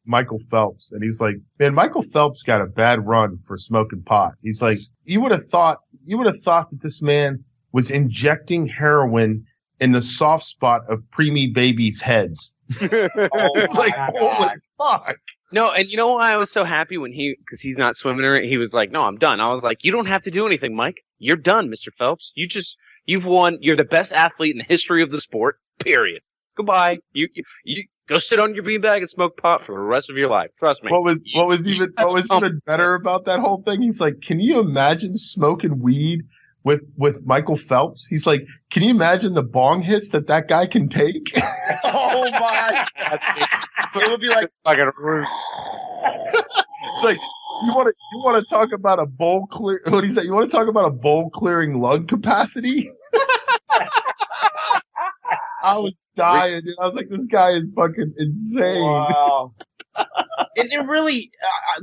S6: Michael Phelps, and he's like, man, Michael Phelps got a bad run for smoking pot. He's like, you would have thought that this man was injecting heroin in the soft spot of preemie babies' heads. It's like, holy fuck.
S4: No, and you know why I was so happy because he's not swimming in it. He was like, no, I'm done. I was like, you don't have to do anything, Mike. You're done, Mr. Phelps. You've won. You're the best athlete in the history of the sport, period. Goodbye. You go sit on your beanbag and smoke pot for the rest of your life. Trust me.
S6: What was even better about that whole thing? He's like, can you imagine smoking weed with Michael Phelps. He's like, can you imagine the bong hits that guy can take?
S3: Oh my! It would be like
S4: fucking roof.
S6: Like, you want to talk about a bowl clear? What do you say? You want to talk about a bowl clearing lung capacity? I was dying, dude. I was like, this guy is fucking insane.
S3: wow. It really,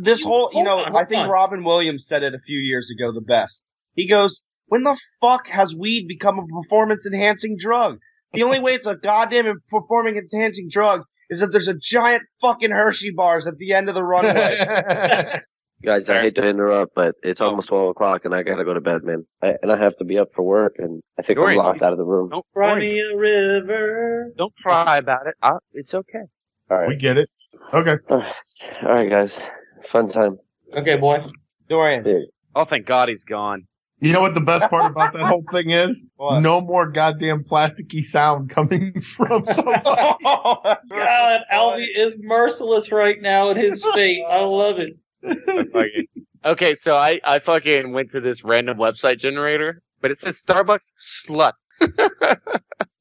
S3: this whole, I think Robin Williams said it a few years ago the best. He goes, when the fuck has weed become a performance-enhancing drug? The only way it's a goddamn performance-enhancing drug is if there's a giant fucking Hershey bars at the end of the runway.
S5: Guys, I hate to interrupt, but it's almost 12 o'clock and I gotta go to bed, man. And I have to be up for work, and I think
S4: Dorian,
S5: I'm locked out of the room.
S4: Don't
S7: Cry
S4: cry.
S7: me a river.
S4: Don't cry about it. It's okay.
S5: All right.
S6: We get it. Okay.
S5: All right, guys. Fun time.
S7: Okay, boy.
S3: Dorian.
S5: Yeah.
S4: Oh, thank God he's gone.
S6: You know what the best part about that whole thing is?
S3: What?
S6: No more goddamn plasticky sound coming from somebody.
S7: God, Albie is merciless right now in his fate. I love it.
S4: Okay, so I fucking went to this random website generator, but it says Starbucks slut.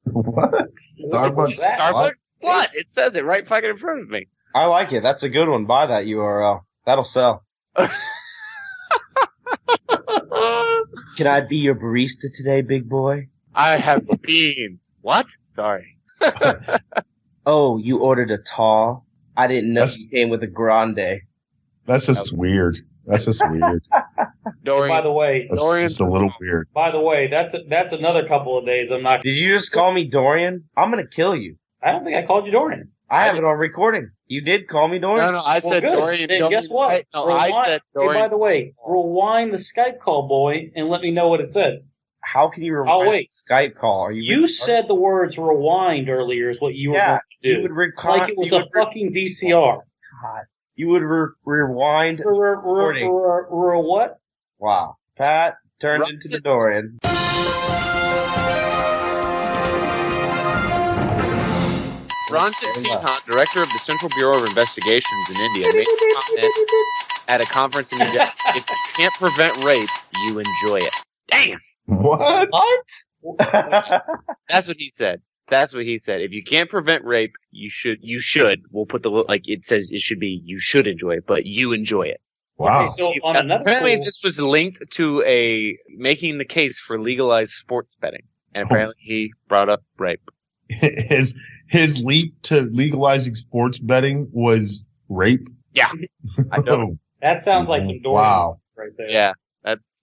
S6: What? Starbucks.
S4: Starbucks slut. It says it right fucking in front of me.
S3: I like it. That's a good one. Buy that URL. That'll sell. Can I be your barista today, big boy?
S4: I have beans. What? Sorry.
S3: Oh, you ordered a tall? I didn't know
S6: That's-
S3: you came with a grande.
S6: That's just weird. That's just weird.
S7: By the way,
S6: That's
S4: Dorian-
S6: just a little weird.
S7: that's another couple of days. I'm not.
S3: Did you just call me Dorian? I'm gonna kill you.
S7: I don't think I called you Dorian.
S3: I have it on recording. You did call me Dorian?
S4: No, I said
S7: good.
S4: Dorian.
S7: Then guess what?
S4: I said
S7: Hey, by
S4: Dorian.
S7: the way, rewind the Skype call, boy, and let me know what it said.
S3: How can you rewind
S7: wait.
S3: a Skype call? Are you
S7: You said the words rewind earlier is what you were going to
S3: you
S7: do.
S3: would record
S7: Like it was a fucking VCR.
S3: You would rewind recording.
S7: What?
S3: Wow. Pat turned into the Dorian.
S4: Ranjit Sinha, director of the Central Bureau of Investigations in India, made a comment at a conference in India. If you can't prevent rape, you enjoy it. Damn.
S6: What?
S4: That's what he said. That's what he said. If you can't prevent rape, you should. We'll put it says it should be, you should enjoy it, but you enjoy it.
S6: Wow.
S7: Okay, so on another
S4: Apparently
S7: cool-
S4: this was linked to making the case for legalized sports betting. And apparently he brought up rape.
S6: His leap to legalizing sports betting was rape.
S4: Yeah. I know.
S7: that sounds like some Dorian
S6: Wow.
S7: right there.
S4: Yeah.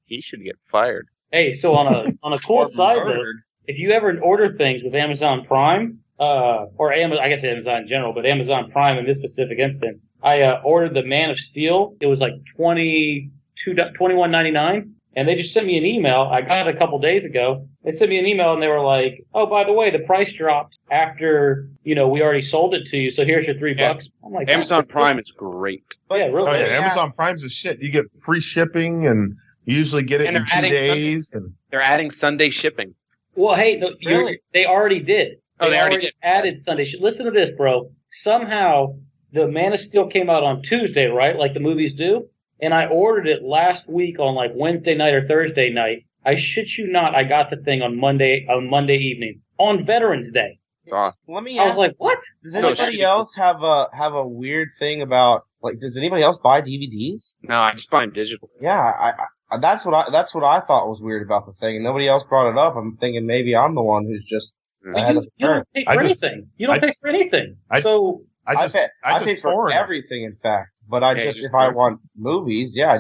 S4: He should get fired.
S7: Hey, so on a cool side though, if you ever order things with Amazon Prime, or Amazon, I guess Amazon in general, but Amazon Prime in this specific instance, I ordered the Man of Steel. It was like $21.99, and they just sent me an email. I got it a couple days ago. They sent me an email and they were like, "Oh, by the way, the price dropped after we already sold it to you. So here's your $3."
S4: Yeah.
S7: I'm like,
S4: Amazon Prime is great.
S7: Oh yeah, really.
S6: Oh yeah,
S3: Yeah.
S6: Amazon Prime's a shit. You get free shipping, and you usually get it
S4: And
S6: in
S4: they're
S6: 2
S4: adding
S6: days. And
S4: They're adding Sunday shipping.
S7: Well, hey,
S3: Really?
S7: they already did.
S4: Oh, they already did.
S7: Added Sunday. Listen to this, bro. Somehow, the Man of Steel came out on Tuesday, right? Like the movies do. And I ordered it last week on like Wednesday night or Thursday night. I shit you not, I got the thing on Monday evening. On Veterans Day.
S4: Awesome.
S3: Let me
S7: I was
S3: ask,
S7: like, what?
S3: does anybody else have a weird thing about, like, does anybody else buy DVDs?
S4: No, I just buy them digital.
S3: Yeah, I that's what I thought was weird about the thing, and nobody else brought it up. I'm thinking maybe I'm the one who's just ahead of the
S7: You
S3: curve.
S7: don't pay
S6: I
S7: for
S6: just-
S7: anything. You don't
S6: I
S7: pay
S6: just-
S7: for anything.
S6: I-
S7: So,
S6: I
S3: I pay for
S6: torrent.
S3: everything, in fact. But I
S4: Yeah,
S3: just,
S4: you
S3: if I
S4: torrent.
S3: want movies, I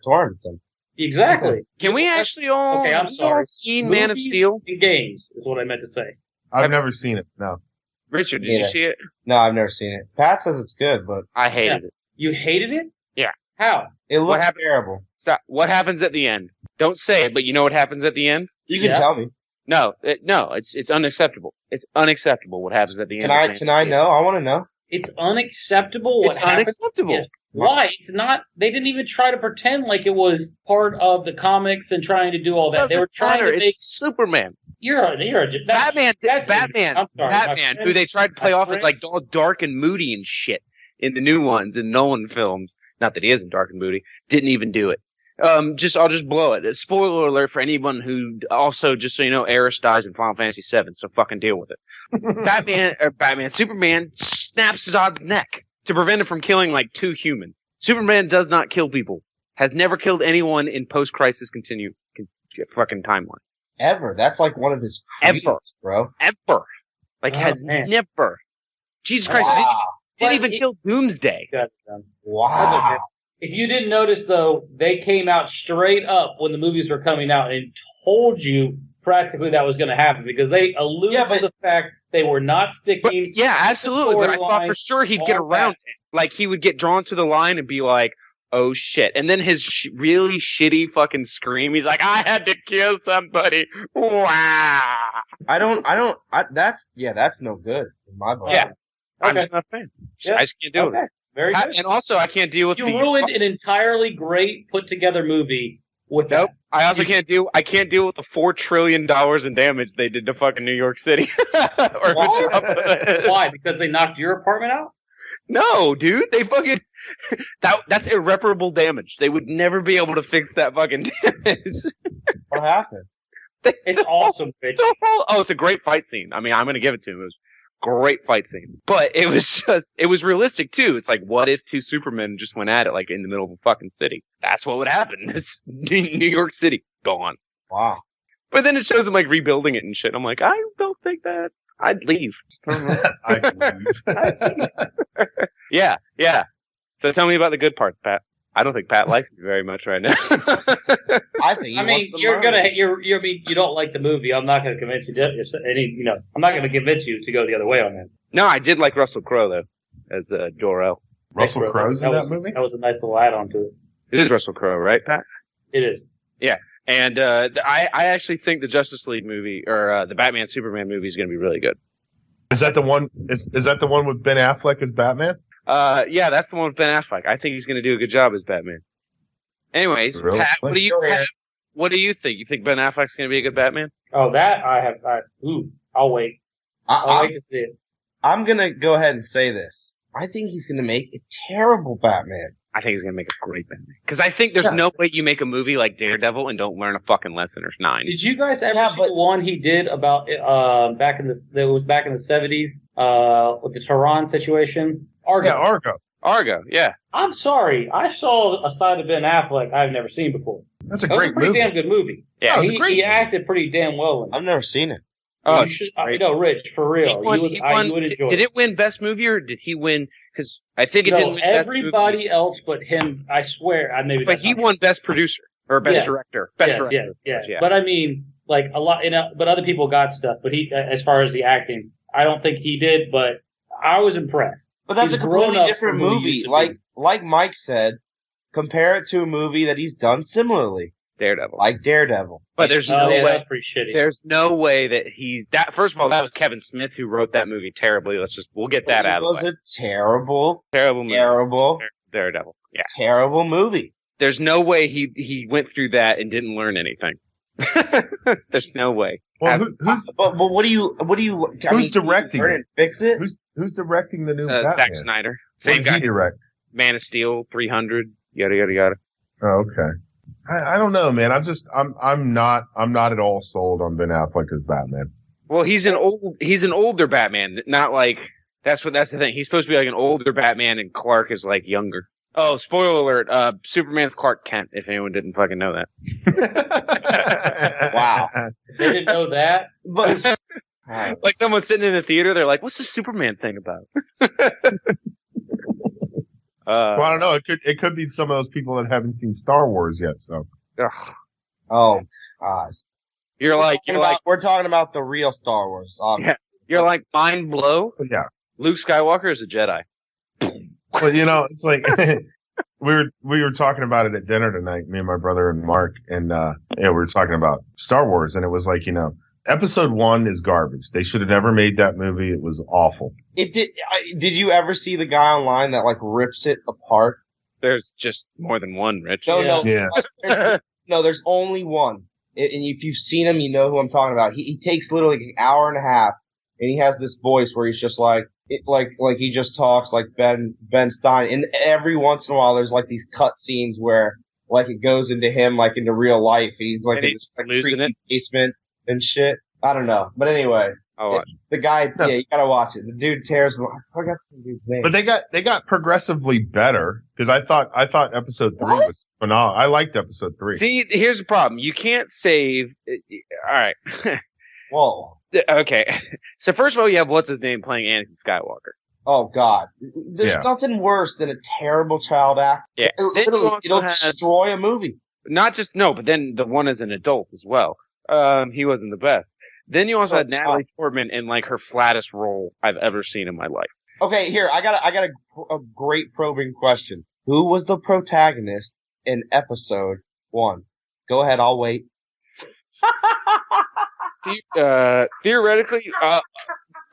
S3: torrent them.
S7: exactly.
S4: Can we actually all,
S7: Okay, I'm
S4: have you all
S7: sorry.
S4: seen Man of
S7: Movies
S4: Steel?
S7: and games is what I meant to say.
S6: I've never seen it. No.
S4: Richard, did
S3: Yeah.
S4: you see it?
S3: No, I've never seen it. Pat says it's good, but
S4: I hated it.
S7: You hated it?
S4: Yeah.
S7: How?
S3: it
S4: What
S3: looks
S4: happened?
S3: terrible.
S4: Stop. What happens at the end? Don't say it, but you know what happens at the end?
S3: You can
S7: Yeah.
S3: tell me.
S4: No, it's unacceptable. It's unacceptable what happens at the end. of Man
S3: Can I
S4: of Steel.
S3: know? I want to know.
S7: It's unacceptable what
S4: It's
S7: happened.
S4: unacceptable.
S7: Yes. Why? It's not. They didn't even try to pretend like it was part of the comics and trying to do all that. They were trying
S4: matter.
S7: to make.
S4: It's Superman.
S7: You're a. that's-
S4: Batman,
S7: that's-
S4: Batman,
S7: I'm sorry, my
S4: Batman,
S7: friend-
S4: who they tried to play
S7: my
S4: off as
S7: friend-
S4: like all dark and moody and shit in the new ones, in Nolan films. Not that he isn't dark and moody. Didn't even do it. I'll just blow it. Spoiler alert for anyone who also, just so you know, Aerith dies in Final Fantasy VII, so fucking deal with it. Superman snaps Zod's neck to prevent him from killing like 2 humans. Superman does not kill people. Has never killed anyone in post-crisis fucking timeline.
S3: Ever. That's like one of his creeds, bro.
S4: Ever. Like,
S7: Oh,
S4: has
S7: man.
S4: never. Jesus Christ,
S3: Wow.
S4: didn't even kill Doomsday.
S3: Wow.
S7: If you didn't notice, though, they came out straight up when the movies were coming out and told you practically that was going to happen because they alluded to the fact they were not
S4: But,
S7: sticking.
S4: yeah, absolutely. But I thought for
S7: storyline
S4: sure he'd get
S7: on
S4: around
S7: that.
S4: it. Like, he would get drawn to the line and be like, oh shit. And then his really shitty fucking scream, he's like, I had to kill somebody. Wow.
S3: That's no good in my book.
S4: Yeah. I'm
S7: Okay.
S4: just not a fan.
S7: Yeah.
S4: I just can't deal with
S7: Okay.
S4: it.
S7: Very good.
S4: And also, I can't deal with
S7: You ruined an entirely great put together movie with
S4: Nope.
S7: that.
S4: I also can't deal with the $4 trillion in damage they did to fucking New York City. Or
S7: Why? Because they knocked your apartment out?
S4: No, dude. They fucking that's irreparable damage. They would never be able to fix that fucking damage.
S3: What happened?
S7: It's awesome, bitch.
S4: Oh, it's a great fight scene. I mean, I'm gonna give it to him. It was a great fight scene. But it was realistic too. It's like, what if 2 Supermen just went at it like in the middle of a fucking city? That's what would happen. It's New York City gone.
S3: Wow.
S4: But then it shows them like rebuilding it and shit. I'm like, I don't think that. I'd leave.
S6: I believe.
S4: Yeah. So tell me about the good parts, Pat. I don't think Pat likes me very much right now.
S3: I think he
S7: I mean,
S3: wants to
S7: you're
S3: learn.
S7: gonna, you don't like the movie. I'm not gonna convince you. I'm not gonna convince you to go the other way on that.
S4: No, I did like Russell Crowe though, as Jor-El.
S6: Russell Crowe's in that movie?
S7: That was a nice little add-on to it.
S4: It is Russell Crowe, right, Pat?
S7: It is.
S4: And I actually think the Justice League movie or the Batman Superman movie is going to be really good.
S6: Is that the one? Is that the one with Ben Affleck as Batman?
S4: Yeah, that's the one with Ben Affleck. I think he's going to do a good job as Batman. Anyways,
S6: Really?
S4: Pat, what do you think? You think Ben Affleck's going to be a good Batman?
S7: Oh, that I'll wait. I'll wait to see it.
S3: I'm gonna go ahead and say this. I think he's gonna make a terrible Batman.
S4: I think he's going to make a great Batman. Because I think there's no way you make a movie like Daredevil and don't learn a fucking lesson or 9.
S7: Did you guys ever see the one he did about back in the 70s with the Tehran situation? Argo.
S6: Yeah,
S4: Argo, yeah.
S7: I'm sorry, I saw a side of Ben Affleck I've never seen before.
S6: That's a
S7: That was
S6: great
S7: a pretty
S6: movie.
S7: damn good movie.
S4: Yeah,
S7: he acted pretty damn well in it.
S3: I've never seen it.
S4: Oh,
S7: You should, Rich, for real.
S4: He won,
S7: you would enjoy
S4: did
S7: it.
S4: it win Best Movie or did he win? Because I think it didn't win Best Movie.
S7: Everybody else but him, I swear,
S4: But he won Best Producer or Best Director. Best Director.
S7: Yeah. But I mean, like a lot, but other people got stuff. But he, as far as the acting, I don't think he did. But I was impressed.
S3: But that's
S7: He's
S3: a completely
S7: grown up
S3: different
S7: from who he
S3: movie.
S7: used to be.
S3: Like Mike said, compare it to a movie that he's done similarly,
S4: Daredevil.
S3: like Daredevil.
S4: But there's no way.
S7: That's pretty shitty.
S4: There's no way that first of all, that was Kevin Smith who wrote that movie terribly. We'll get that out of the way.
S3: It was a terrible
S4: Terrible Daredevil. Yeah.
S3: terrible movie.
S4: There's no way he went through that and didn't learn anything. There's no way.
S6: Well,
S3: But what do you?
S6: Who's directing
S3: it?
S6: it?
S3: And fix it.
S6: who's directing the new
S4: Zack
S6: Batman?
S4: Snyder.
S6: What
S4: Same
S6: did he
S4: guy.
S6: direct?
S4: Man of Steel, 300, yada yada yada.
S6: Oh, okay. I don't know, man. I'm not at all sold on Ben Affleck as Batman.
S4: Well, he's an older Batman, not like that's the thing. He's supposed to be like an older Batman, and Clark is like younger. Oh, spoiler alert! Superman's Clark Kent. If anyone didn't fucking know that.
S3: Wow.
S7: They didn't know that.
S3: But
S4: Like someone sitting in a theater, they're like, "What's the Superman thing about?"
S6: Well, I don't know. It could be some of those people that haven't seen Star Wars yet. So
S4: Ugh.
S3: oh gosh, we're talking about the real Star Wars.
S4: You're like mind blow.
S6: yeah.
S4: Luke Skywalker is a Jedi.
S6: Well, it's like we were talking about it at dinner tonight, me and my brother and Mark, and we were talking about Star Wars, and it was like, Episode 1 is garbage. They should have never made that movie. It was awful.
S3: It did. Did you ever see the guy online that like rips it apart?
S4: There's just more than one, Rich.
S3: No,
S6: Yeah.
S3: no. There's only one. And if you've seen him, you know who I'm talking about. He takes literally an hour and a half, and he has this voice where he's just like he just talks like Ben Stein. And every once in a while, there's like these cut scenes where like it goes into him, like into real life. He's like
S4: And
S3: in
S4: he's
S3: this like,
S4: losing
S3: creepy
S4: it.
S3: basement and shit. I don't know, but anyway,
S4: Oh,
S3: the guy,
S6: No.
S3: yeah, you gotta watch it. The dude tears. I forgot the dude's name.
S6: But they got progressively better because I thought episode 3 was phenomenal. I liked episode 3.
S4: see, here's the problem. You can't save. All right.
S3: Whoa.
S4: Okay. So first of all, you have what's his name playing Anakin Skywalker.
S3: Oh God. There's
S6: Yeah.
S3: nothing worse than a terrible child actor.
S4: Yeah. Then you
S3: Literally,
S4: also
S3: it'll
S4: have-
S3: destroy a movie.
S4: Not just no, but then the one as an adult as well. He wasn't the best. Then you also had Natalie Portman in like her flattest role I've ever seen in my life.
S3: Okay, here I got a great probing question. Who was the protagonist in episode 1? Go ahead, I'll wait.
S4: Theoretically,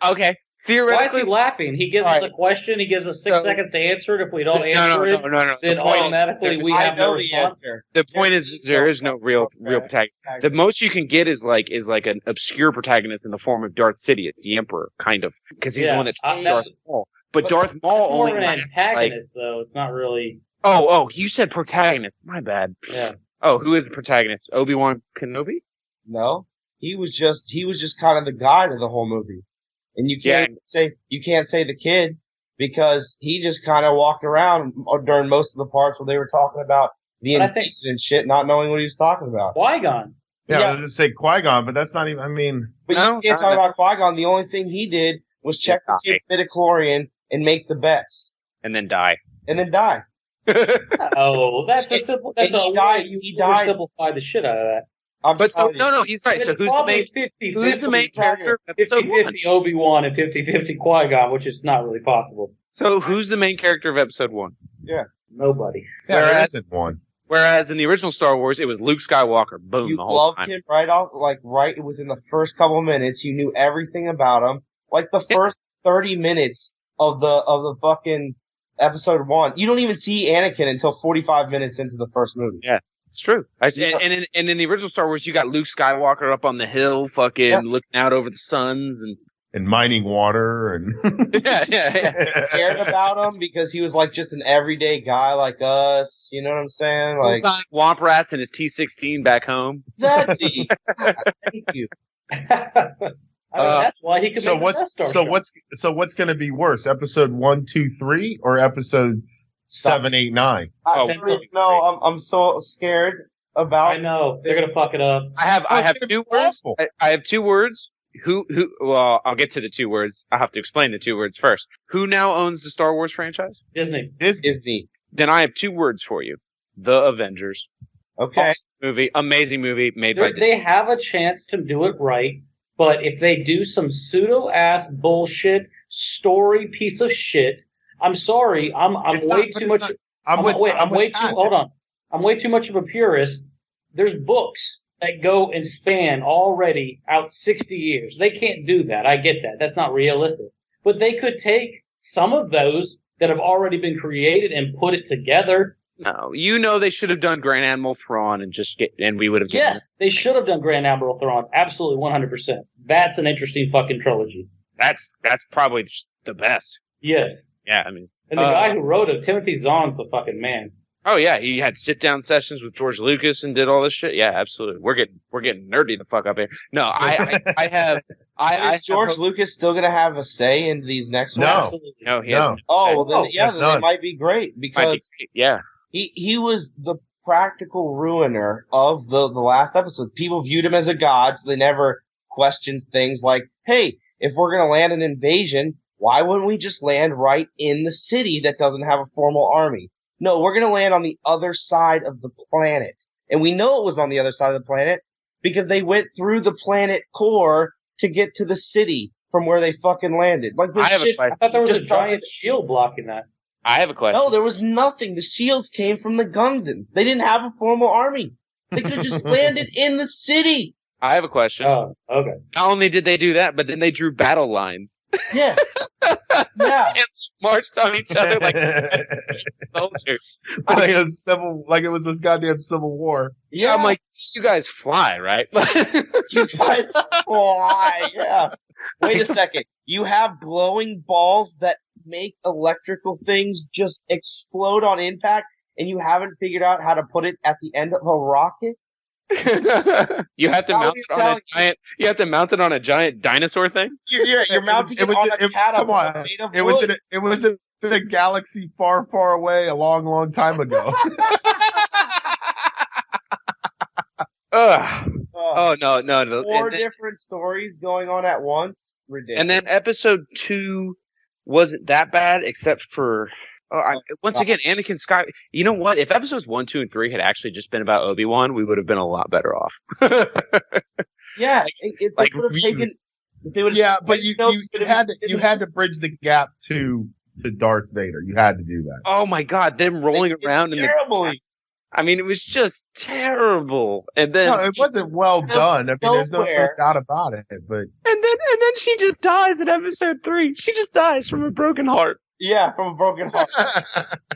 S4: okay.
S7: Why is
S4: Theoretically,
S7: he laughing? He gives us
S4: Alright.
S7: a question, he gives us 6
S4: So-
S7: seconds to answer it. If we don't
S4: no,
S7: answer it,
S4: no.
S7: then
S4: The point,
S7: automatically we
S3: I
S7: have no
S3: know the
S7: response.
S3: answer.
S4: the point is there is no real protagonist. The most you can get is like an obscure protagonist in the form of Darth Sidious, the Emperor, kind of, because he's the
S7: Yeah,
S4: one that
S7: I
S4: trusts
S7: mean,
S4: Darth
S7: that's-
S4: Maul. But
S3: but
S4: Darth Maul
S7: More
S4: only
S7: of an
S4: lasts, like,
S7: antagonist, though. It's not really.
S4: oh, you said protagonist. My bad.
S7: Yeah.
S4: Oh, who is the protagonist? Obi-Wan Kenobi?
S3: No, he was just kind of the guy to the whole movie, and you can't say the kid because he just kind of walked around during most of the parts where they were talking about the
S7: But I think-
S3: invasion and shit, not knowing what he was talking about.
S7: Qui-Gon.
S6: Yeah,
S3: Yeah.
S6: I was going to say Qui-Gon, but that's not even, I mean,
S3: But
S4: No,
S3: you can't talk about Qui-Gon. The only thing he did was check the kid's midichlorian and make the bets,
S4: And then die.
S3: and then die.
S7: Oh, that's a simple. That's
S3: And he
S7: a
S3: died-
S7: way you
S3: he died.
S7: oversimplify the shit out of that.
S3: I'm
S4: But so,
S3: telling you.
S4: no, he's right. So
S7: It's
S4: who's the
S7: probably
S4: main,
S7: 50-50
S4: who's the main character of episode 1?
S7: 50-50 Obi-Wan and 50-50 Qui-Gon, which is not really possible.
S4: So who's the main character of episode 1?
S7: Nobody.
S6: yeah, there
S4: Whereas-
S6: isn't one.
S4: Whereas in the original Star Wars, it was Luke Skywalker. Boom,
S3: You
S4: the whole
S3: loved
S4: time.
S3: him right off, like right within the first couple of minutes. You knew everything about him. Like the first 30 minutes of the fucking episode 1. You don't even see Anakin until 45 minutes into the first movie.
S4: It's true.
S3: Yeah.
S4: And in the original Star Wars, you got Luke Skywalker up on the hill, fucking
S3: Yeah.
S4: looking out over the suns, and
S6: And mining water and.
S4: yeah.
S3: Cared about him because he was like just an everyday guy like us. You know what I'm saying? Like
S4: Like Womp Rats and his T-16 back home.
S3: exactly. Thank you.
S7: I mean, that's why he could
S6: So
S7: make
S6: what's
S7: the Death Star show.
S6: what's going to be worse, episode 1, 2, 3, or episode 7, 8, 9?
S3: I
S4: Oh,
S3: don't even know. I'm so scared about.
S7: I know. They're going to fuck it up.
S4: I have
S6: it's gonna
S4: 2
S6: be
S4: words.
S6: awful.
S4: I have 2 words. Well, I'll get to the 2 words. I'll have to explain the 2 words first. Who now owns the Star Wars franchise?
S7: Disney.
S3: Disney.
S4: Then I have 2 words for you. The Avengers.
S3: Okay.
S4: Awesome movie, amazing movie made by Disney.
S7: They have a chance to do it right, but if they do some pseudo-ass bullshit story piece of shit, I'm sorry. I'm
S6: It's
S7: way
S6: not-
S7: too much.
S6: I'm with Pat.
S7: Hold on. I'm way too much of a purist. There's books that go and span already out 60 years. They can't do that. I get that. That's not realistic. But they could take some of those that have already been created and put it together.
S4: No, they should have done Grand Admiral Thrawn and we would have
S7: Yes, they should have done Grand Admiral Thrawn. Absolutely 100%. That's an interesting fucking trilogy.
S4: That's probably the best.
S7: Yes.
S4: Yeah, I mean.
S7: And the guy who wrote it, Timothy Zahn's the fucking man.
S4: Oh yeah, he had sit down sessions with George Lucas and did all this shit. Yeah, absolutely. We're getting nerdy the fuck up here. No,
S3: Is George Lucas still gonna have a say in these next
S6: No.
S3: ones?
S7: Absolutely.
S4: No, he
S6: No.
S4: hasn't.
S3: Oh, well then, yeah,
S6: that's
S3: then
S6: none.
S3: they might be great because
S4: Yeah.
S3: he was the practical ruiner of the last episode. People viewed him as a god, so they never questioned things like, hey, if we're gonna land an invasion, why wouldn't we just land right in the city that doesn't have a formal army? No, we're gonna land on the other side of the planet. And we know it was on the other side of the planet because they went through the planet core to get to the city from where they fucking landed. Like this
S4: I have a
S3: shit.
S4: question.
S7: I thought there was a
S3: Just doesn't-
S7: giant shield blocking that.
S4: I have a question.
S3: No, there was nothing. The shields came from the Gungans. They didn't have a formal army. They could have just landed in the city.
S4: I have a question.
S7: Oh, okay.
S4: Not only did they do that, but then they drew battle lines
S3: Yeah. Yeah.
S4: and marched on each other like soldiers.
S6: like it was a goddamn civil war.
S4: Yeah, I'm like, you guys fly, right?
S3: You guys fly. Yeah. Wait a second. You have glowing balls that make electrical things just explode on impact, and you haven't figured out how to put it at the end of a rocket?
S4: You have to mount it on a giant. You have to mount it on a giant dinosaur thing.
S3: You're mounting it on a catapult
S6: come on.
S3: made of
S6: It was
S3: wood.
S6: in a galaxy far, far away a long, long time ago.
S4: Ugh. Oh no.
S3: Four different stories going on at once. Ridiculous.
S4: And then episode 2 wasn't that bad, except for once again, Anakin Sky. You know what? If episodes 1, 2, and 3 had actually just been about Obi-Wan, we would have been a lot better off.
S3: Yeah, if they would have taken.
S6: Yeah, but you had to bridge the gap to Darth Vader. You had to do that.
S4: Oh my God, them rolling around in
S3: terribly.
S4: I mean, it was just terrible. And then
S6: No, it wasn't well done. I mean, there's no doubt about it. But
S4: and then she just dies in episode 3. She just dies from a broken heart.
S3: Yeah, from a broken heart.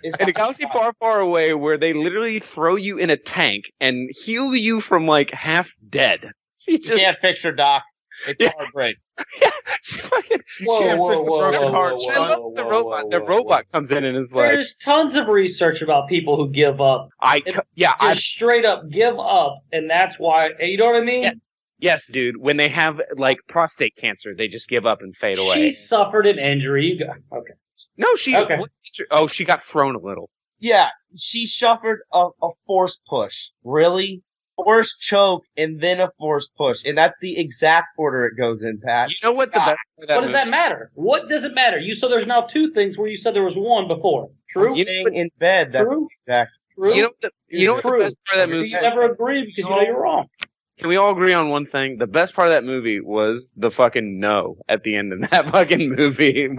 S4: In a galaxy far, far away, where they literally throw you in a tank and heal you from like half dead.
S3: You can't fix her, Doc. It's heartbreak.
S4: Yeah, the robot comes in and is like,
S7: There's tons of research about people who give up.
S4: I
S7: Straight up give up, and that's why. You know what I mean?
S4: Yeah. Yes, dude. When they have like prostate cancer, they just give up and fade away.
S7: She suffered an injury. Okay.
S4: No, she.
S7: Okay.
S4: Oh, she got thrown a little.
S3: Yeah, she suffered a force push. Really? Force choke and then a force push, and that's the exact order it goes in, Pat.
S4: You know what the best part of that
S7: What does that matter? What does it matter? You said there's now 2 things where you said there was 1 before. True?
S3: Staying in bed. That's
S7: True?
S3: exact.
S7: True?
S4: You know what the best part of that movie?
S7: You never agree because you know you're wrong.
S4: Can we all agree on one thing? The best part of that movie was the fucking no at the end of that fucking movie,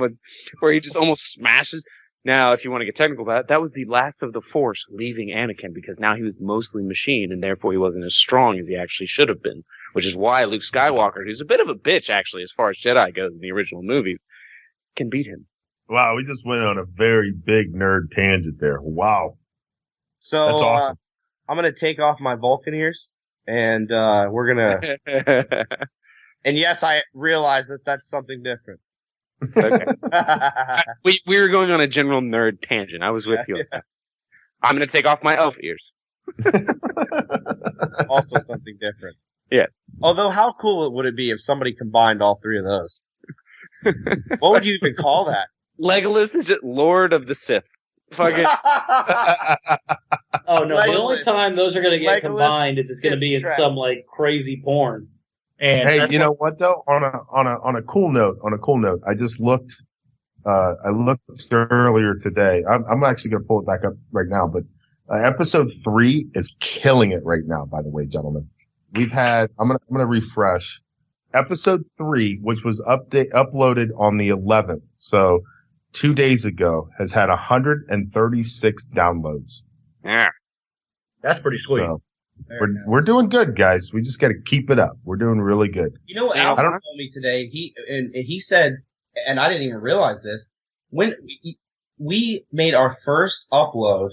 S4: where he just almost smashes. Now, if you want to get technical about it, that was the last of the Force leaving Anakin, because now he was mostly machine, and therefore he wasn't as strong as he actually should have been, which is why Luke Skywalker, who's a bit of a bitch, actually, as far as Jedi goes in the original movies, can beat him.
S6: Wow, we just went on a very big nerd tangent there. Wow.
S3: So,
S6: that's awesome.
S3: I'm going to take off my Vulcan ears, and we're going to... And yes, I realize that that's something different.
S4: Okay. we were going on a general nerd tangent. I was with you. I'm going to take off my elf ears.
S3: Also something different.
S4: Yeah.
S3: Although, how cool would it be if somebody combined all 3 of those? What would you even call that?
S4: Legolas is it Lord of the Sith. Fucking.
S7: Oh no!
S3: Legolas.
S7: The only time those are going to get
S3: Legolas
S7: combined is it's going to be in
S3: trap.
S7: some like crazy porn. And
S6: Hey, you know what though? On a cool note, I just looked. I looked earlier today. I'm actually going to pull it back up right now, but episode 3 is killing it right now. By the way, gentlemen, we've had. I'm gonna refresh. Episode 3, which was uploaded on the 11th, so 2 days ago, has had 136 downloads.
S4: Yeah.
S7: that's pretty sweet.
S6: So we're doing good, guys. We just got to keep it up. We're doing really good.
S3: You know what Alvin told me today? He said, and I didn't even realize this, when we made our first upload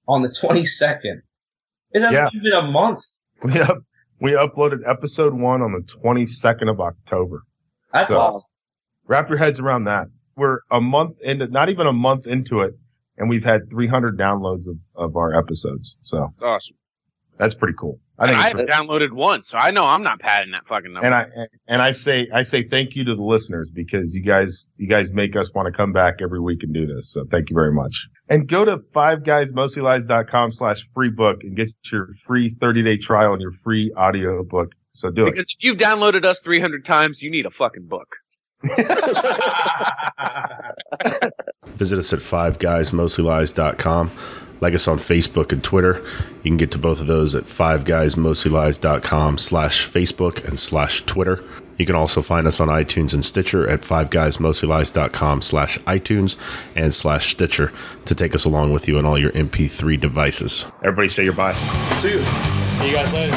S3: on the 22nd. It hasn't even been a month.
S6: We uploaded episode 1 on the 22nd of October.
S3: That's awesome.
S6: Wrap your heads around that. We're a month into, not even a month into it, and we've had 300 downloads of our episodes. So
S4: Awesome.
S6: that's pretty cool.
S4: I haven't downloaded one, so I know I'm not padding that fucking number.
S6: And I say thank you to the listeners, because you guys make us want to come back every week and do this. So thank you very much. And go to 5guysmostlylies.com/free book and get your free 30-day trial and your free audio book. So do it.
S4: Because if you've downloaded us 300 times, you need a fucking book.
S2: Visit us at 5guysmostlylies.com. Like us on Facebook and Twitter. You can get to both of those at 5guysmostlylies.com/Facebook and /Twitter. You can also find us on iTunes and Stitcher at 5guysmostlylies.com/iTunes and /Stitcher to take us along with you on all your MP3 devices. Everybody say your byes.
S7: See you guys later.